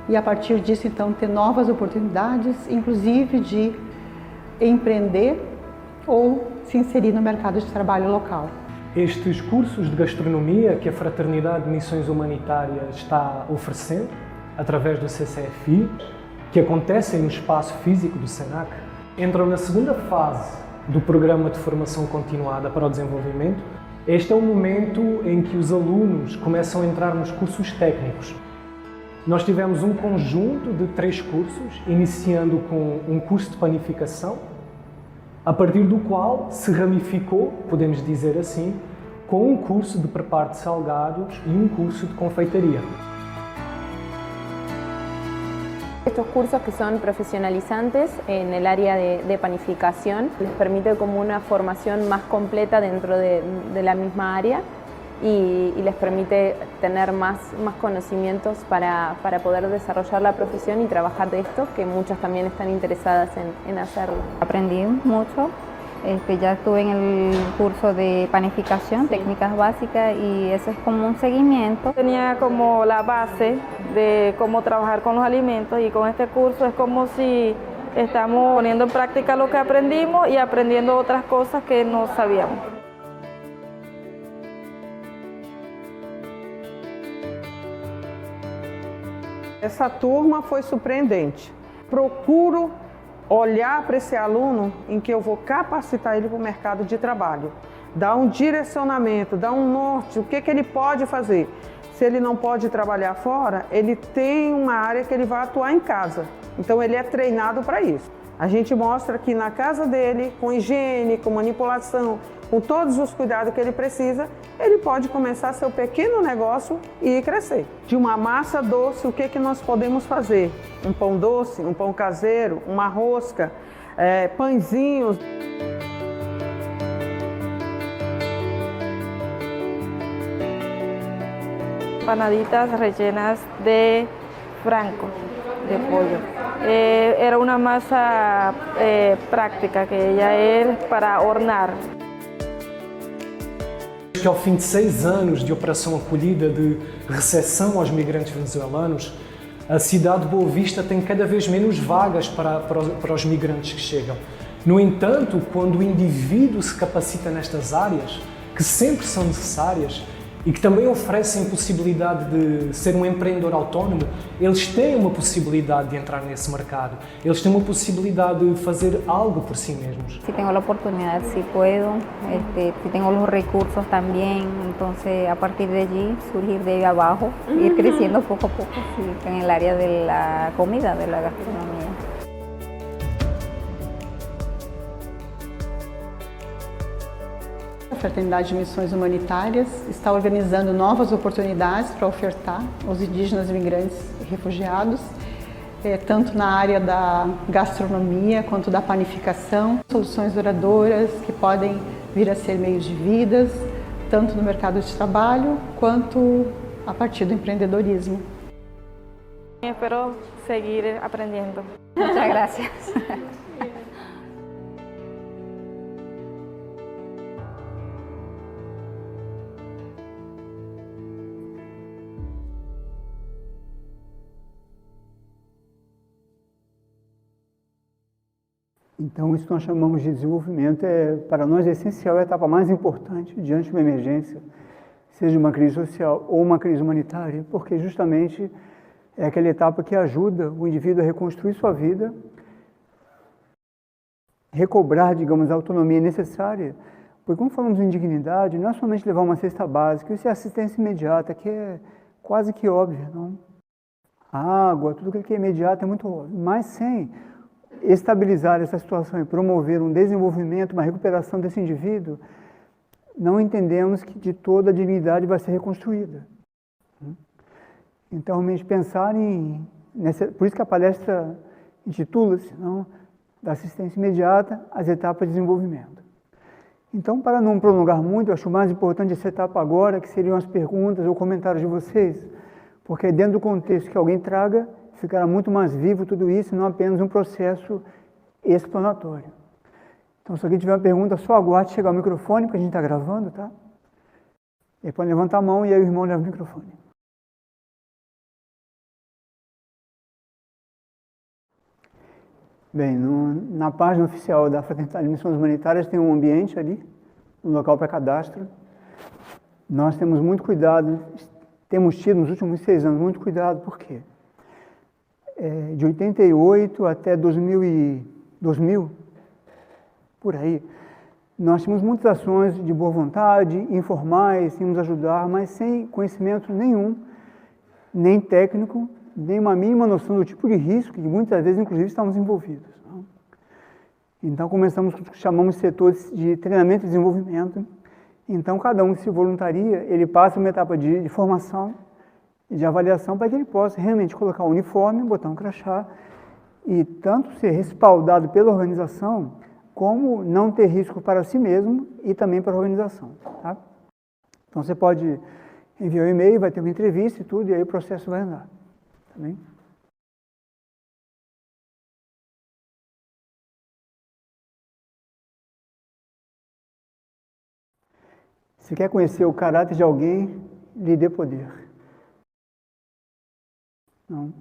e, a partir disso, então, ter novas oportunidades, inclusive de empreender ou se inserir no mercado de trabalho local. Estes cursos de gastronomia que a Fraternidade de Missões Humanitárias está oferecendo, através do CCFI, que acontecem no espaço físico do SENAC entram na segunda fase do Programa de Formação Continuada para o Desenvolvimento. Este é o momento em que os alunos começam a entrar nos cursos técnicos. Nós tivemos um conjunto de 3 cursos, iniciando com um curso de panificação, a partir do qual se ramificou, podemos dizer assim, com um curso de preparo de salgados e um curso de confeitaria. Estos cursos que son profesionalizantes en el área de panificación les permite como una formación más completa dentro de la misma área y les permite tener más conocimientos para poder desarrollar la profesión y trabajar de esto, que muchas también están interesadas en hacerlo. Aprendí mucho. Ya estuve en el curso de panificación, técnicas básicas, y eso es como un seguimiento. Tenía como la base de cómo trabajar con los alimentos, y con este curso es como si estamos poniendo en práctica lo que aprendimos y aprendiendo otras cosas que no sabíamos. Essa turma foi surpreendente. Procuro olhar para esse aluno em que eu vou capacitar ele para o mercado de trabalho, dar um direcionamento, dar um norte, o que ele pode fazer. Se ele não pode trabalhar fora, ele tem uma área que ele vai atuar em casa. Então ele é treinado para isso. A gente mostra que na casa dele, com higiene, com manipulação, com todos os cuidados que ele precisa, ele pode começar seu pequeno negócio e ir crescer. De uma massa doce, o que nós podemos fazer? Um pão doce, um pão caseiro, uma rosca, pãezinhos. Empanaditas rellenas de franco, de pollo. Era una masa práctica que ella es para hornear. Que ao fim de 6 anos de operação acolhida de recepção aos migrantes venezuelanos, a cidade de Boa Vista tem cada vez menos vagas para os migrantes que chegam. No entanto, quando o indivíduo se capacita nestas áreas, que sempre são necessárias e que também oferecem possibilidade de ser um empreendedor autónomo, eles têm uma possibilidade de entrar nesse mercado, eles têm uma possibilidade de fazer algo por si mesmos. Si tengo la oportunidad, si puedo, si tengo los recursos también, entonces a partir de allí surgir de ahí abajo, ir creciendo poco a poco sí, en el área de la comida, de la gastronomía. A Fraternidade de Missões Humanitárias está organizando novas oportunidades para ofertar aos indígenas, imigrantes e refugiados, tanto na área da gastronomia quanto da panificação, soluções duradouras que podem vir a ser meios de vidas, tanto no mercado de trabalho quanto a partir do empreendedorismo. Espero seguir aprendendo. Muchas gracias. Então, isso que nós chamamos de desenvolvimento para nós, é essencial, é a etapa mais importante diante de uma emergência, seja uma crise social ou uma crise humanitária, porque justamente é aquela etapa que ajuda o indivíduo a reconstruir sua vida, recobrar, digamos, a autonomia necessária, porque quando falamos em dignidade, não é somente levar uma cesta básica, isso é assistência imediata, que é quase que óbvia, não? A água, tudo aquilo que é imediato é muito óbvio, mas sem estabilizar essa situação e promover um desenvolvimento, uma recuperação desse indivíduo, não entendemos que de toda a dignidade vai ser reconstruída. Então, realmente pensar por isso que a palestra intitula-se da assistência imediata às etapas de desenvolvimento. Então, para não prolongar muito, eu acho mais importante essa etapa agora, que seriam as perguntas ou comentários de vocês, porque dentro do contexto que alguém traga, ficará muito mais vivo tudo isso, não apenas um processo explanatório. Então, se alguém tiver uma pergunta, só aguarde chegar o microfone, porque a gente está gravando, tá? E pode levantar a mão e aí o irmão leva o microfone. Bem, na página oficial da Fraternidade de Missões Humanitárias tem um ambiente ali, um local para cadastro. Nós temos muito cuidado, temos tido nos últimos 6 anos muito cuidado, por quê? de 88 até 2000, por aí, nós tínhamos muitas ações de boa vontade, informais, íamos ajudar, mas sem conhecimento nenhum, nem técnico, nem uma mínima noção do tipo de risco que muitas vezes, inclusive, estávamos envolvidos. Então, começamos com o que chamamos de setores de treinamento e desenvolvimento. Então, cada um que se voluntaria, ele passa uma etapa de formação e de avaliação para que ele possa realmente colocar o uniforme, botar um crachá e tanto ser respaldado pela organização, como não ter risco para si mesmo e também para a organização. Tá? Então, você pode enviar um e-mail, vai ter uma entrevista e tudo, e aí o processo vai andar. Tá bem? Se quer conhecer o caráter de alguém, lhe dê poder. Não.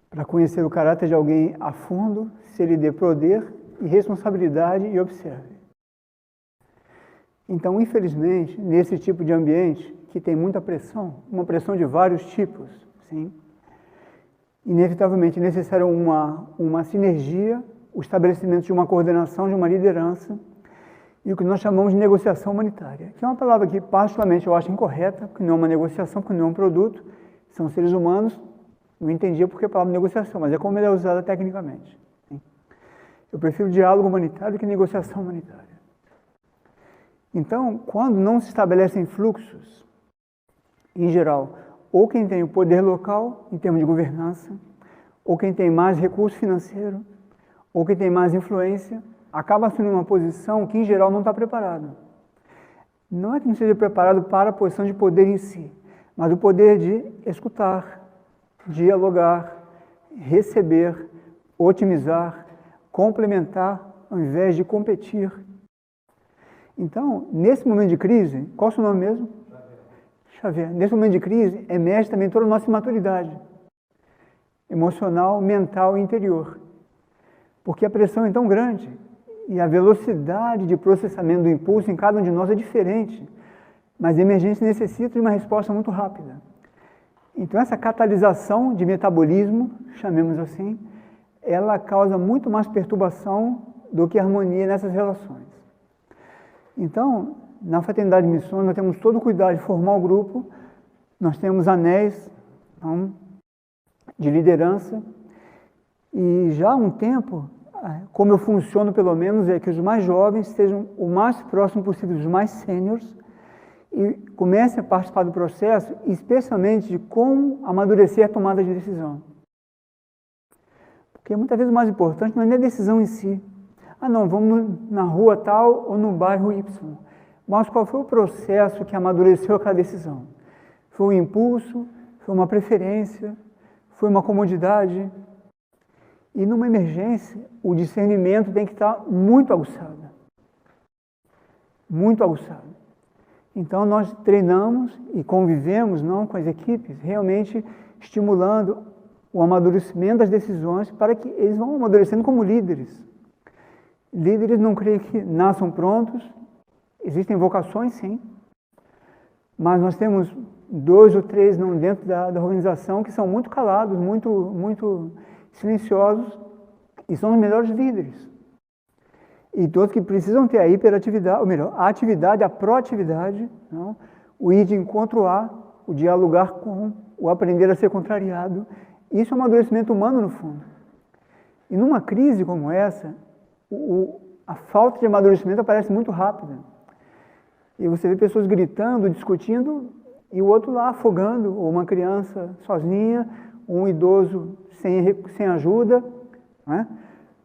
Para conhecer o caráter de alguém a fundo, se lhe dê poder e responsabilidade e observe. Então, infelizmente, nesse tipo de ambiente, que tem muita pressão, uma pressão de vários tipos, sim, inevitavelmente é necessário uma sinergia, o estabelecimento de uma coordenação, de uma liderança, e o que nós chamamos de negociação humanitária, que é uma palavra que, particularmente, eu acho incorreta, porque não é uma negociação, porque não é um produto, são seres humanos, não entendia porque a palavra negociação, mas é como ela é usada tecnicamente. Eu prefiro diálogo humanitário do que negociação humanitária. Então, quando não se estabelecem fluxos, em geral, ou quem tem o poder local, em termos de governança, ou quem tem mais recurso financeiro, ou quem tem mais influência, acaba assumindo uma posição que, em geral, não está preparado. Não é que não seja preparado para a posição de poder em si, mas o poder de escutar, dialogar, receber, otimizar, complementar, ao invés de competir. Então, nesse momento de crise, qual é o seu nome mesmo? Xavier. Nesse momento de crise, emerge também toda a nossa imaturidade emocional, mental e interior. Porque a pressão é tão grande e a velocidade de processamento do impulso em cada um de nós é diferente, mas a emergência necessita de uma resposta muito rápida. Então, essa catalisação de metabolismo, chamemos assim, ela causa muito mais perturbação do que harmonia nessas relações. Então, na Fraternidade de Missões, nós temos todo o cuidado de formar o grupo, nós temos anéis de liderança, e já há um tempo, como eu funciono pelo menos, é que os mais jovens estejam o mais próximo possível dos mais sêniores e comecem a participar do processo, especialmente de como amadurecer a tomada de decisão. Porque muitas vezes o mais importante não é nem a decisão em si. Ah, não, vamos na rua tal ou no bairro Y. Mas qual foi o processo que amadureceu aquela decisão? Foi um impulso? Foi uma preferência? Foi uma comodidade? E numa emergência, o discernimento tem que estar muito aguçado. Muito aguçado. Então, nós treinamos e convivemos com as equipes, realmente estimulando o amadurecimento das decisões para que eles vão amadurecendo como líderes. Líderes não creio que nasçam prontos, existem vocações, sim, mas nós temos 2 ou 3 dentro da organização que são muito calados, muito silenciosos e são os melhores líderes. E todos que precisam ter a hiperatividade, ou melhor, a atividade, a proatividade, o ir de encontro a, o dialogar com, o aprender a ser contrariado. Isso é um amadurecimento humano, no fundo. E numa crise como essa, a falta de amadurecimento aparece muito rápida. E você vê pessoas gritando, discutindo, e o outro lá afogando, ou uma criança sozinha, ou um idoso sem ajuda,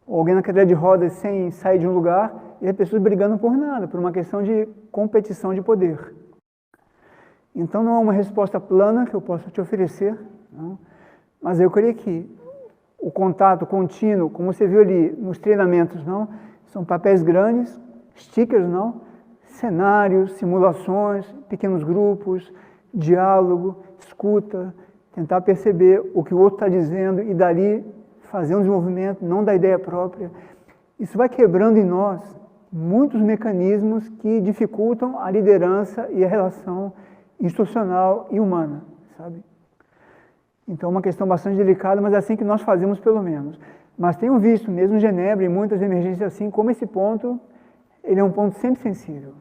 ou alguém na cadeira de rodas sem sair de um lugar, e as pessoas brigando por nada, por uma questão de competição de poder. Então não é uma resposta plana que eu possa te oferecer, mas eu creio que o contato contínuo, como você viu ali nos treinamentos, são papéis grandes, stickers, cenários, simulações, pequenos grupos, diálogo, escuta, tentar perceber o que o outro está dizendo e dali fazer um desenvolvimento, não da ideia própria. Isso vai quebrando em nós muitos mecanismos que dificultam a liderança e a relação institucional e humana, sabe? Então é uma questão bastante delicada, mas é assim que nós fazemos pelo menos. Mas tenho visto, mesmo em Genebra, em muitas emergências assim, como esse ponto, ele é um ponto sempre sensível.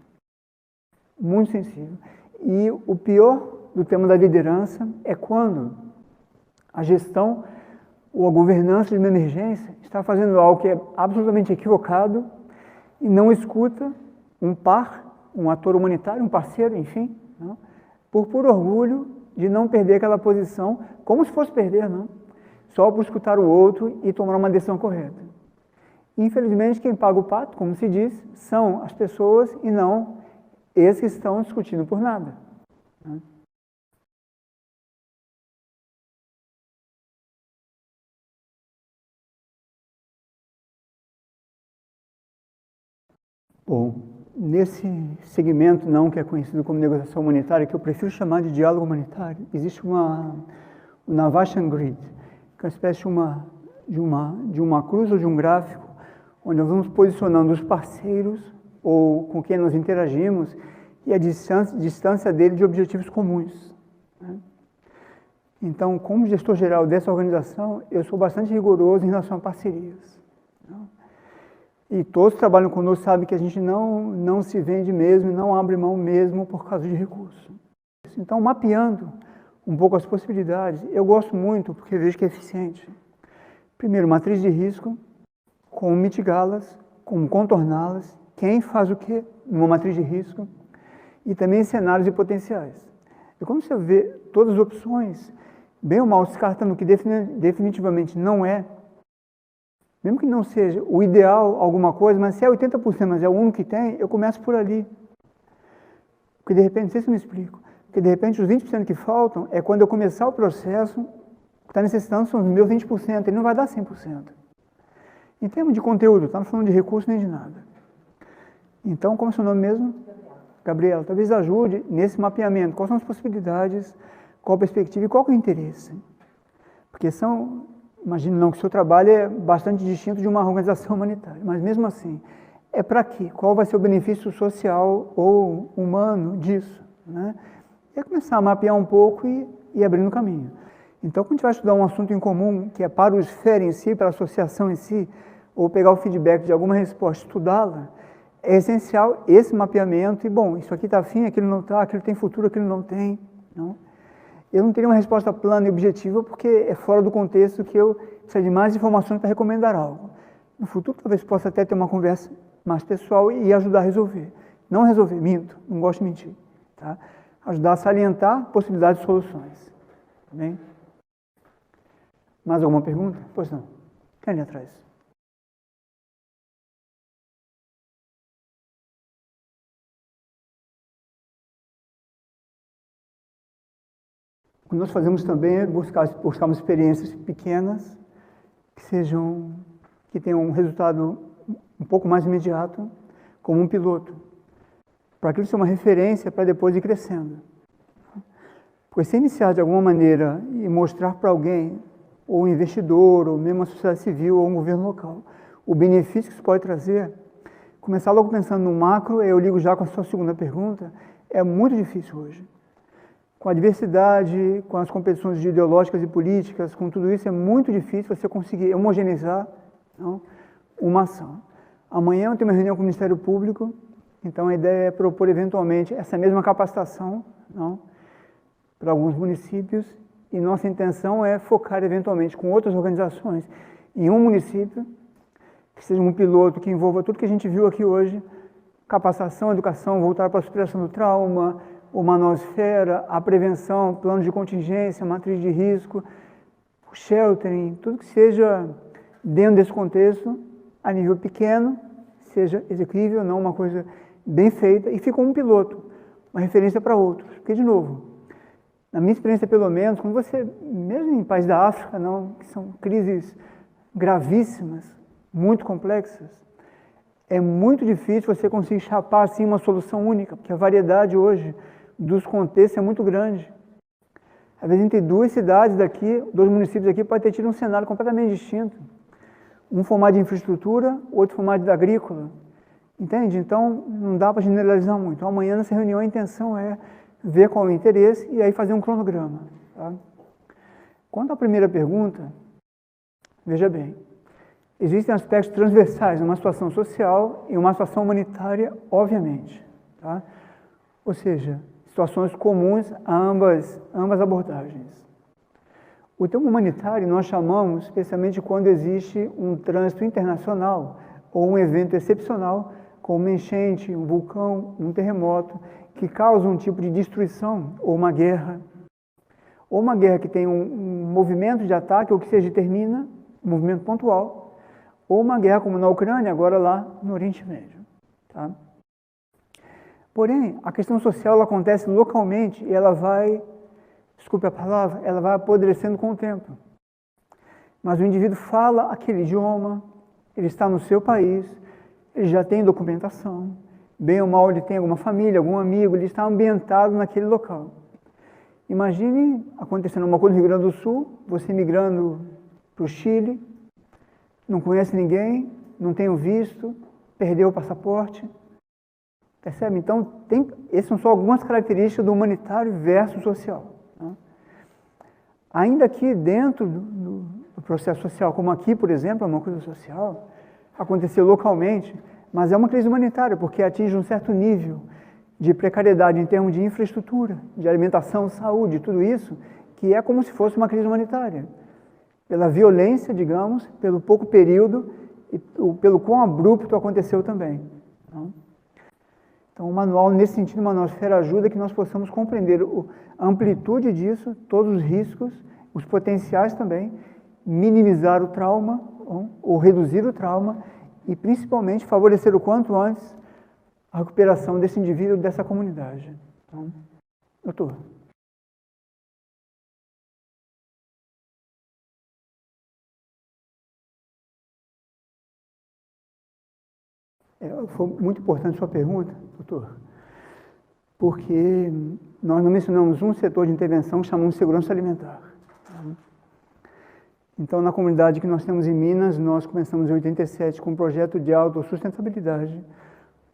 Muito sensível. E o pior do tema da liderança é quando a gestão ou a governança de uma emergência está fazendo algo que é absolutamente equivocado e não escuta um par, um ator humanitário, um parceiro, enfim, não? Por puro orgulho de não perder aquela posição, como se fosse perder, não? Só por escutar o outro e tomar uma decisão correta. Infelizmente, quem paga o pato, como se diz, são as pessoas e não esses que estão discutindo por nada. Né? Bom, nesse segmento não que é conhecido como negociação humanitária, que eu prefiro chamar de diálogo humanitário, existe o Navashan Grid, que é uma espécie de uma cruz ou de um gráfico, onde nós vamos posicionando os parceiros ou com quem nós interagimos e a distância dele de objetivos comuns. Né? Então, como gestor geral dessa organização, eu sou bastante rigoroso em relação a parcerias. Né? E todos que trabalham conosco sabem que a gente não se vende mesmo e não abre mão mesmo por causa de recurso. Então, mapeando um pouco as possibilidades, eu gosto muito porque vejo que é eficiente. Primeiro, matriz de risco, como mitigá-las, como contorná-las, quem faz o que numa matriz de risco, e também cenários e potenciais. E quando você vê todas as opções, bem ou mal descartando o que definitivamente não é, mesmo que não seja o ideal alguma coisa, mas se é 80%, mas é o único que tem, eu começo por ali. Porque de repente, não sei se eu me explico, porque de repente os 20% que faltam é quando eu começar o processo, o que está necessitando são os meus 20%, ele não vai dar 100%. Em termos de conteúdo, tá? Não falando de recurso nem de nada. Então, como é o seu nome mesmo? Gabriela, talvez ajude nesse mapeamento. Quais são as possibilidades, qual a perspectiva e qual é o interesse? Porque imagino não que o seu trabalho é bastante distinto de uma organização humanitária, mas mesmo assim, é para quê? Qual vai ser o benefício social ou humano disso? Né? É começar a mapear um pouco e abrir no caminho. Então, quando a gente vai estudar um assunto em comum, que é para o esfera em si, para a associação em si, ou pegar o feedback de alguma resposta, estudá-la, é essencial esse mapeamento, e bom, isso aqui está afim, aquilo não está, aquilo tem futuro, aquilo não tem. Não? Eu não teria uma resposta plana e objetiva, porque é fora do contexto que eu preciso de mais informações para recomendar algo. No futuro, talvez possa até ter uma conversa mais pessoal e ajudar a resolver. Não resolver, minto, não gosto de mentir. Tá? Ajudar a salientar possibilidades de soluções. Tá bem? Mais alguma pergunta? Pois não. Quem ali atrás? O que nós fazemos também é buscarmos experiências pequenas que tenham um resultado um pouco mais imediato, como um piloto, para aquilo ser uma referência para depois ir crescendo. Porque se iniciar de alguma maneira e mostrar para alguém, ou um investidor, ou mesmo a sociedade civil, ou um governo local, o benefício que isso pode trazer, começar logo pensando no macro, eu ligo já com a sua segunda pergunta, é muito difícil hoje. Com a diversidade, com as competições ideológicas e políticas, com tudo isso, é muito difícil você conseguir homogeneizar não, uma ação. Amanhã eu tenho uma reunião com o Ministério Público, então a ideia é propor eventualmente essa mesma capacitação não, para alguns municípios, e nossa intenção é focar eventualmente com outras organizações em um município, que seja um piloto que envolva tudo que a gente viu aqui hoje, capacitação, educação, voltar para a superação do trauma, o manosfera, a prevenção, plano de contingência, matriz de risco, o sheltering, tudo que seja dentro desse contexto, a nível pequeno, seja executível, não uma coisa bem feita, e ficou um piloto, uma referência para outros. Porque, de novo, na minha experiência, pelo menos, quando você, mesmo em países da África, não, que são crises gravíssimas, muito complexas, é muito difícil você conseguir chapar assim uma solução única, porque a variedade hoje dos contextos é muito grande. Às vezes, entre duas cidades daqui, dois municípios aqui, pode ter tido um cenário completamente distinto. Um formado de infraestrutura, outro formado de agrícola. Entende? Então, não dá para generalizar muito. Então, amanhã, nessa reunião, a intenção é ver qual é o interesse e aí fazer um cronograma. Tá? Quanto à primeira pergunta, veja bem, existem aspectos transversais numa situação social e uma situação humanitária, obviamente. Tá? Ou seja, situações comuns a ambas abordagens. O termo humanitário nós chamamos especialmente quando existe um trânsito internacional ou um evento excepcional, como uma enchente, um vulcão, um terremoto, que causa um tipo de destruição ou uma guerra que tem um movimento de ataque ou que seja termina, um movimento pontual, ou uma guerra como na Ucrânia, agora lá no Oriente Médio. Tá? Porém, a questão social ela acontece localmente e ela vai, desculpe a palavra, ela vai apodrecendo com o tempo. Mas o indivíduo fala aquele idioma, ele está no seu país, ele já tem documentação, bem ou mal ele tem alguma família, algum amigo, ele está ambientado naquele local. Imagine acontecendo uma coisa no Rio Grande do Sul, você migrando para o Chile, não conhece ninguém, não tem o visto, perdeu o passaporte. Percebe? Então, essas são só algumas características do humanitário versus social. Né? Ainda que dentro do processo social, como aqui, por exemplo, é uma coisa social, aconteceu localmente, mas é uma crise humanitária, porque atinge um certo nível de precariedade em termos de infraestrutura, de alimentação, saúde, tudo isso, que é como se fosse uma crise humanitária. Pela violência, digamos, pelo pouco período e pelo quão abrupto aconteceu também. Então, o manual, nesse sentido, o Manosfera ajuda que nós possamos compreender a amplitude disso, todos os riscos, os potenciais também, minimizar o trauma ou reduzir o trauma e, principalmente, favorecer o quanto antes a recuperação desse indivíduo, dessa comunidade. Então, doutor. Foi muito importante a sua pergunta, doutor, porque nós não mencionamos um setor de intervenção que chamamos de segurança alimentar. Então, na comunidade que nós temos em Minas, nós começamos em 87 com um projeto de autossustentabilidade,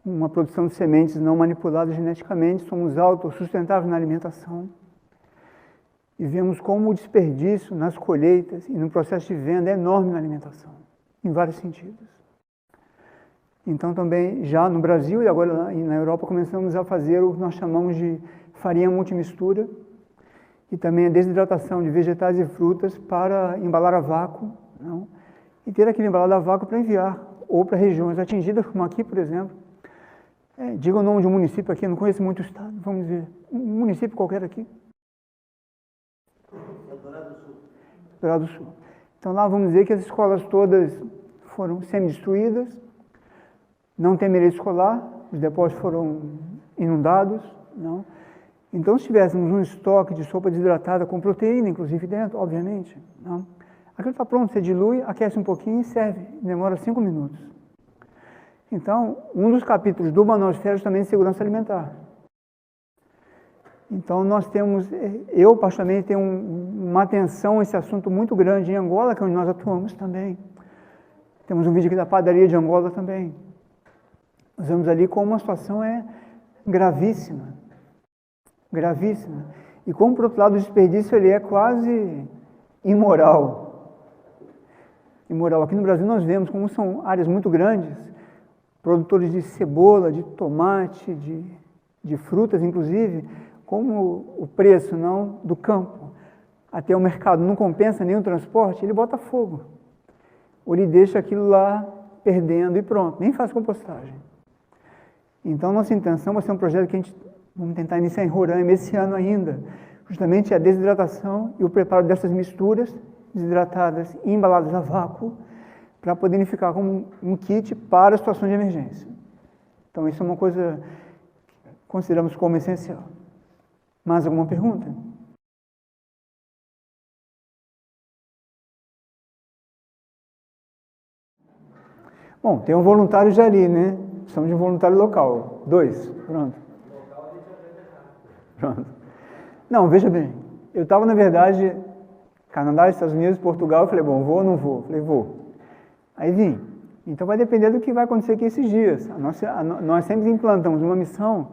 uma produção de sementes não manipuladas geneticamente, somos autossustentáveis na alimentação e vemos como o desperdício nas colheitas e no processo de venda é enorme na alimentação, em vários sentidos. Então, também, já no Brasil e agora na Europa, começamos a fazer o que nós chamamos de farinha multimistura e também a desidratação de vegetais e frutas para embalar a vácuo, não? E ter aquele embalado a vácuo para enviar, ou para regiões atingidas, como aqui, por exemplo. Diga o nome de um município aqui, eu não conheço muito o estado, vamos dizer, um município qualquer aqui. Eldorado do Sul. Eldorado do Sul. Então, lá vamos dizer que as escolas todas foram semi-destruídas, não tem merenda escolar, os depósitos foram inundados, não? Então, se tivéssemos um estoque de sopa desidratada com proteína, inclusive dentro, obviamente, não? Aquilo está pronto, você dilui, aquece um pouquinho e serve, demora 5 minutos. Então, um dos capítulos do Manosfera também é de segurança alimentar. Então, nós temos, eu particularmente tenho uma atenção a esse assunto muito grande em Angola, que é onde nós atuamos também. Temos um vídeo aqui da padaria de Angola também. Nós vemos ali como a situação é gravíssima, gravíssima. E como, por outro lado, o desperdício ele é quase imoral. Imoral. Aqui no Brasil nós vemos como são áreas muito grandes, produtores de cebola, de tomate, de frutas, inclusive, como o preço não do campo até o mercado não compensa nem o transporte, ele bota fogo. Ou ele deixa aquilo lá perdendo e pronto, nem faz compostagem. Então, nossa intenção vai ser um projeto que a gente vamos tentar iniciar em Roraima esse ano ainda, justamente a desidratação e o preparo dessas misturas desidratadas e embaladas a vácuo, para poderem ficar como um kit para situações de emergência. Então, isso é uma coisa que consideramos como essencial. Mais alguma pergunta? Bom, tem um voluntário já ali, né? Precisamos de um voluntário local. 2, pronto. Pronto. Não, veja bem, eu estava, na verdade, Canadá, Estados Unidos, Portugal, eu falei, bom, vou ou não vou? Falei, vou. Aí vim. Então vai depender do que vai acontecer aqui esses dias. Nós sempre implantamos uma missão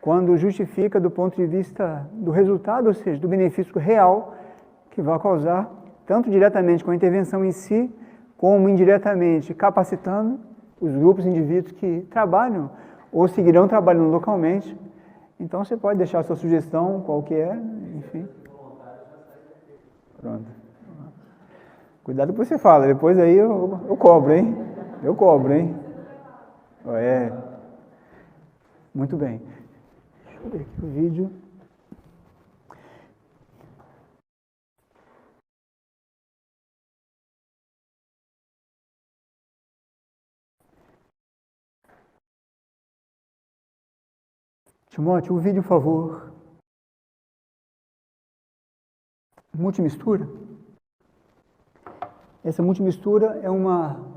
quando justifica do ponto de vista do resultado, ou seja, do benefício real que vai causar, tanto diretamente com a intervenção em si, como indiretamente capacitando os grupos de indivíduos que trabalham ou seguirão trabalhando localmente. Então você pode deixar a sua sugestão, qual que é, enfim. Pronto. Cuidado que você fala, depois aí eu cobro, hein? Eu cobro, hein? É. Muito bem. Deixa eu ver aqui o vídeo. Timóteo, o vídeo, por favor. Multimistura. Essa multimistura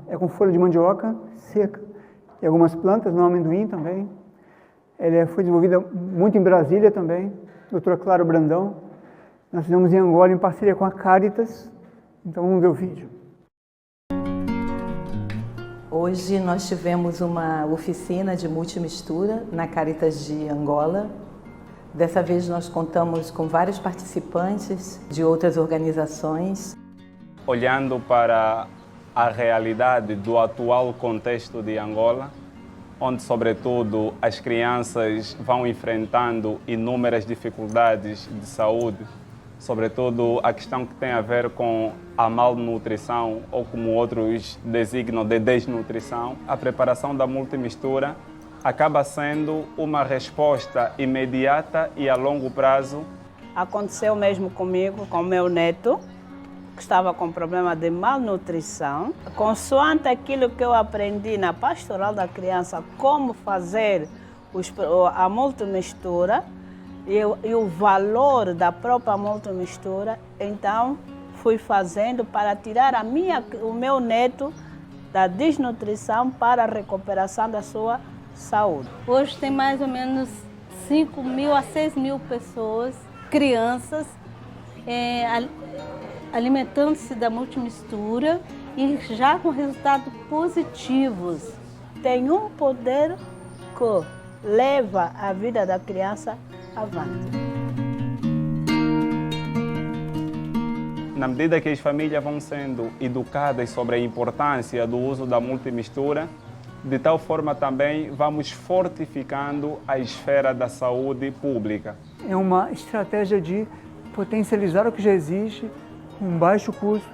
é com folha de mandioca seca e algumas plantas, no amendoim também. Ela foi desenvolvida muito em Brasília também, doutora Clara Brandão. Nós fizemos em Angola em parceria com a Caritas. Então vamos ver o vídeo. Hoje nós tivemos uma oficina de multimistura na Caritas de Angola. Dessa vez nós contamos com vários participantes de outras organizações. Olhando para a realidade do atual contexto de Angola, onde, sobretudo, as crianças vão enfrentando inúmeras dificuldades de saúde, sobretudo a questão que tem a ver com a malnutrição, ou como outros designam de desnutrição, a preparação da multimistura acaba sendo uma resposta imediata e a longo prazo. Aconteceu mesmo comigo, com o meu neto, que estava com problema de malnutrição. Consoante aquilo que eu aprendi na pastoral da criança, como fazer a multimistura e o valor da própria multimistura, então fui fazendo para tirar o meu neto da desnutrição para a recuperação da sua saúde. Hoje tem mais ou menos 5.000 a 6.000 pessoas, crianças, alimentando-se da multimistura e já com resultados positivos. Tem um poder que leva a vida da criança avante. Na medida que as famílias vão sendo educadas sobre a importância do uso da multimistura, de tal forma também vamos fortificando a esfera da saúde pública. É uma estratégia de potencializar o que já existe, com baixo custo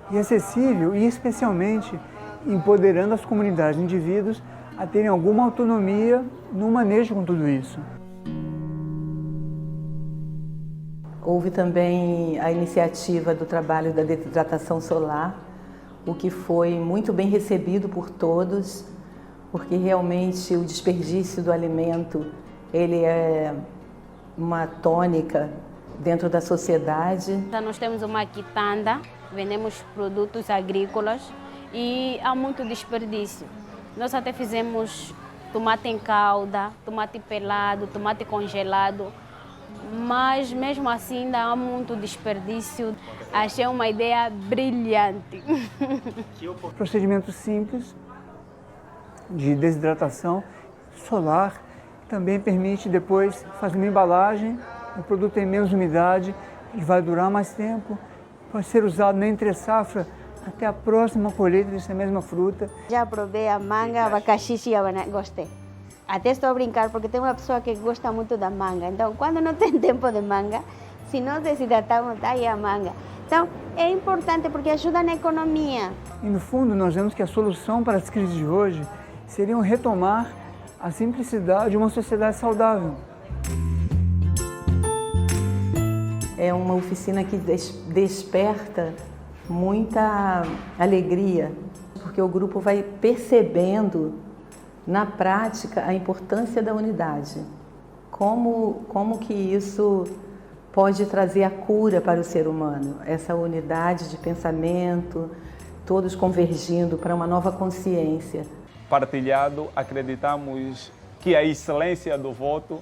e acessível, e especialmente empoderando as comunidades e indivíduos a terem alguma autonomia no manejo com tudo isso. Houve também a iniciativa do trabalho da desidratação solar, o que foi muito bem recebido por todos, porque realmente o desperdício do alimento ele é uma tônica dentro da sociedade. Nós temos uma quitanda, vendemos produtos agrícolas e há muito desperdício. Nós até fizemos tomate em calda, tomate pelado, tomate congelado, mas mesmo assim ainda há muito desperdício. Achei uma ideia brilhante. Procedimento simples de desidratação solar também permite depois fazer uma embalagem. O produto tem menos umidade e vai durar mais tempo. Pode ser usado na entre-safra até a próxima colheita dessa mesma fruta. Já provei a manga, abacaxi e gostei. Até estou a brincar porque tem uma pessoa que gosta muito da manga. Então, quando não tem tempo de manga, se nós desidratamos, tá aí a manga. Então, é importante porque ajuda na economia. E no fundo, nós vemos que a solução para as crises de hoje seria retomar a simplicidade de uma sociedade saudável. É uma oficina que desperta muita alegria, porque o grupo vai percebendo na prática a importância da unidade. Como que isso pode trazer a cura para o ser humano, essa unidade de pensamento, todos convergindo para uma nova consciência. Partilhado, acreditamos que a excelência do voto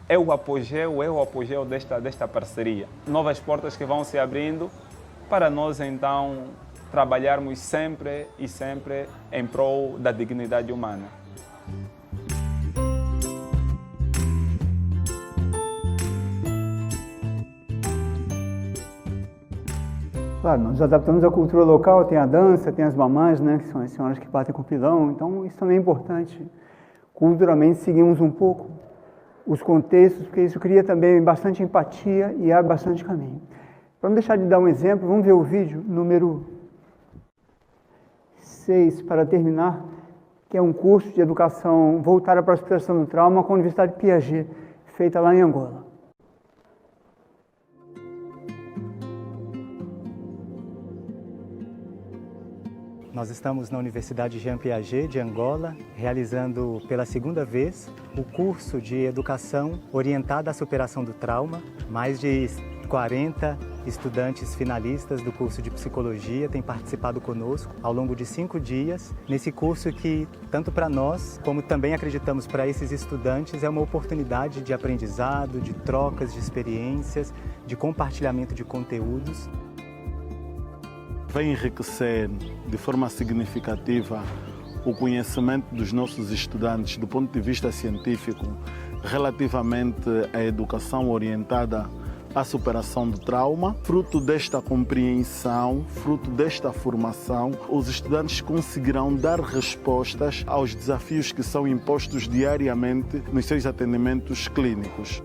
é o apogeu desta parceria. Novas portas que vão se abrindo para nós, então, trabalharmos sempre e sempre em prol da dignidade humana. Claro, nós adaptamos a cultura local, tem a dança, tem as mamães, né, que são as senhoras que batem com o pilão, então isso também é importante. Culturalmente seguimos um pouco os contextos, porque isso cria também bastante empatia e abre bastante caminho. Para não deixar de dar um exemplo, vamos ver o vídeo número 6, para terminar, que é um curso de educação voltada para a superação do trauma com a Universidade Piaget, feita lá em Angola. Nós estamos na Universidade Jean Piaget de Angola, realizando pela segunda vez o curso de educação orientada à superação do trauma. Mais de 40 estudantes finalistas do curso de psicologia têm participado conosco ao longo de 5 dias, nesse curso que, tanto para nós, como também acreditamos para esses estudantes, é uma oportunidade de aprendizado, de trocas de experiências, de compartilhamento de conteúdos. Vai enriquecer de forma significativa o conhecimento dos nossos estudantes do ponto de vista científico relativamente à educação orientada à superação do trauma. Fruto desta compreensão, fruto desta formação, os estudantes conseguirão dar respostas aos desafios que são impostos diariamente nos seus atendimentos clínicos.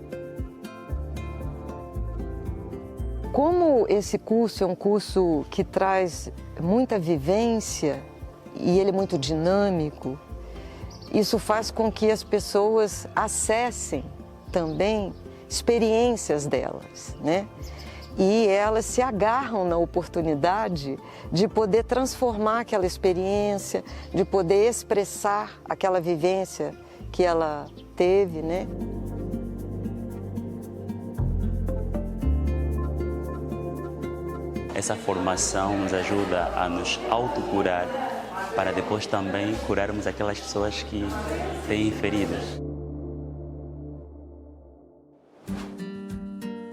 Como esse curso é um curso que traz muita vivência e ele é muito dinâmico, isso faz com que as pessoas acessem também experiências delas, né? E elas se agarram na oportunidade de poder transformar aquela experiência, de poder expressar aquela vivência que ela teve, né? Essa formação nos ajuda a nos autocurar para depois também curarmos aquelas pessoas que têm feridas.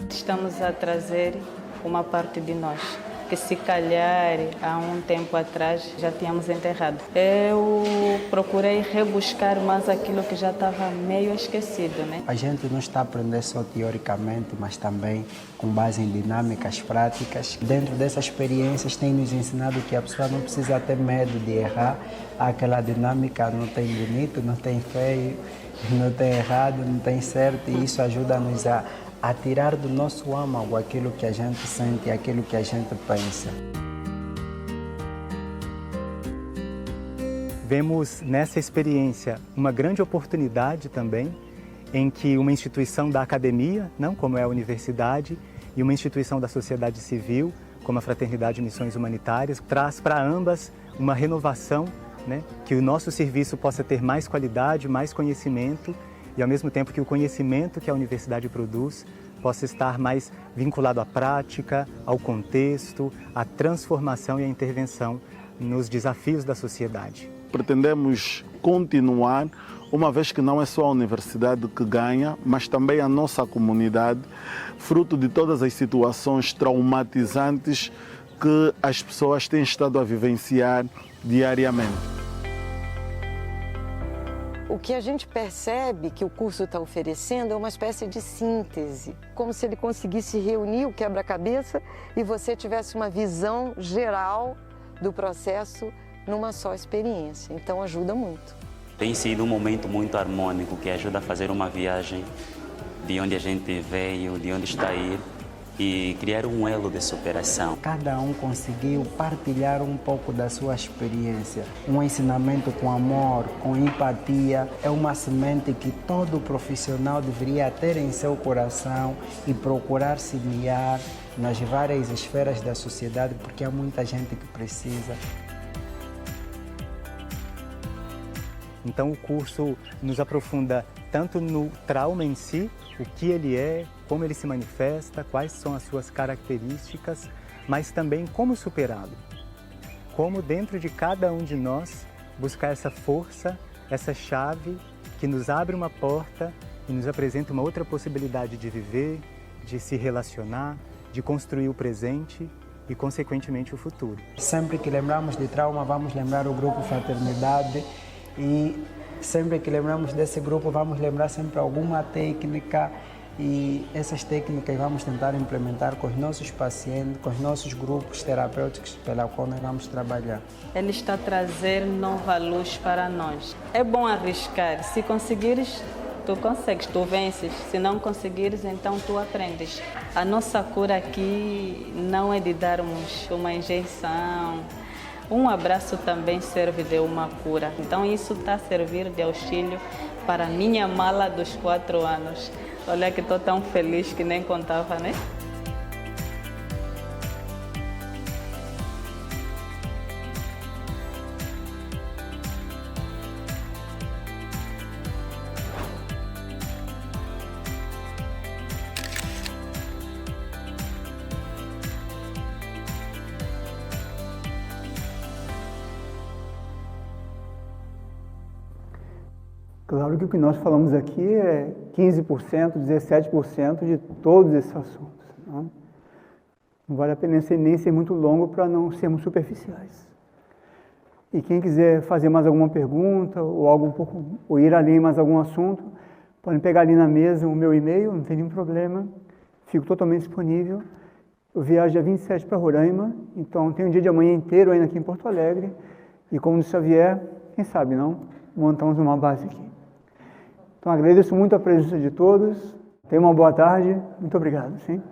Estamos a trazer uma parte de nós, que se calhar há um tempo atrás já tínhamos enterrado. Eu procurei rebuscar mais aquilo que já estava meio esquecido, né? A gente não está a aprender só teoricamente, mas também com base em dinâmicas práticas. Dentro dessas experiências tem nos ensinado que a pessoa não precisa ter medo de errar. Aquela dinâmica não tem bonito, não tem feio, não tem errado, não tem certo, e isso ajuda-nos a tirar do nosso âmago aquilo que a gente sente, aquilo que a gente pensa. Vemos nessa experiência uma grande oportunidade também em que uma instituição da academia, não como é a universidade, e uma instituição da sociedade civil, como a Fraternidade Missões Humanitárias, traz para ambas uma renovação, né, que o nosso serviço possa ter mais qualidade, mais conhecimento, e ao mesmo tempo que o conhecimento que a universidade produz possa estar mais vinculado à prática, ao contexto, à transformação e à intervenção nos desafios da sociedade. Pretendemos continuar, uma vez que não é só a universidade que ganha, mas também a nossa comunidade, fruto de todas as situações traumatizantes que as pessoas têm estado a vivenciar diariamente. O que a gente percebe que o curso está oferecendo é uma espécie de síntese, como se ele conseguisse reunir o quebra-cabeça e você tivesse uma visão geral do processo numa só experiência. Então ajuda muito. Tem sido um momento muito harmônico que ajuda a fazer uma viagem de onde a gente veio, de onde está a ir, e criar um elo de superação. Cada um conseguiu partilhar um pouco da sua experiência. Um ensinamento com amor, com empatia, é uma semente que todo profissional deveria ter em seu coração e procurar semear nas várias esferas da sociedade, porque há muita gente que precisa. Então o curso nos aprofunda tanto no trauma em si, o que ele é, como ele se manifesta, quais são as suas características, mas também como superá-lo. Como dentro de cada um de nós buscar essa força, essa chave que nos abre uma porta e nos apresenta uma outra possibilidade de viver, de se relacionar, de construir o presente e, consequentemente, o futuro. Sempre que lembramos de trauma, vamos lembrar o grupo Fraternidade. E sempre que lembramos desse grupo, vamos lembrar sempre alguma técnica e essas técnicas vamos tentar implementar com os nossos pacientes, com os nossos grupos terapêuticos pela qual nós vamos trabalhar. Ele está a trazer nova luz para nós. É bom arriscar. Se conseguires, tu consegues, tu vences. Se não conseguires, então tu aprendes. A nossa cura aqui não é de darmos uma injeção. Um abraço também serve de uma cura. Então isso está a servir de auxílio para a minha mala dos 4 anos. Olha que estou tão feliz que nem contava, né? Claro que o que nós falamos aqui é 15%, 17% de todos esses assuntos. Não vale a pena nem ser muito longo para não sermos superficiais. E quem quiser fazer mais alguma pergunta ou algo um pouco, ou ir além em mais algum assunto, podem pegar ali na mesa o meu e-mail, não tem nenhum problema. Fico totalmente disponível. Eu viajo dia 27 para Roraima, então tem um dia de amanhã inteiro ainda aqui em Porto Alegre. E como disse Xavier, quem sabe não, montamos uma base aqui. Então agradeço muito a presença de todos. Tenham uma boa tarde. Muito obrigado. Sim?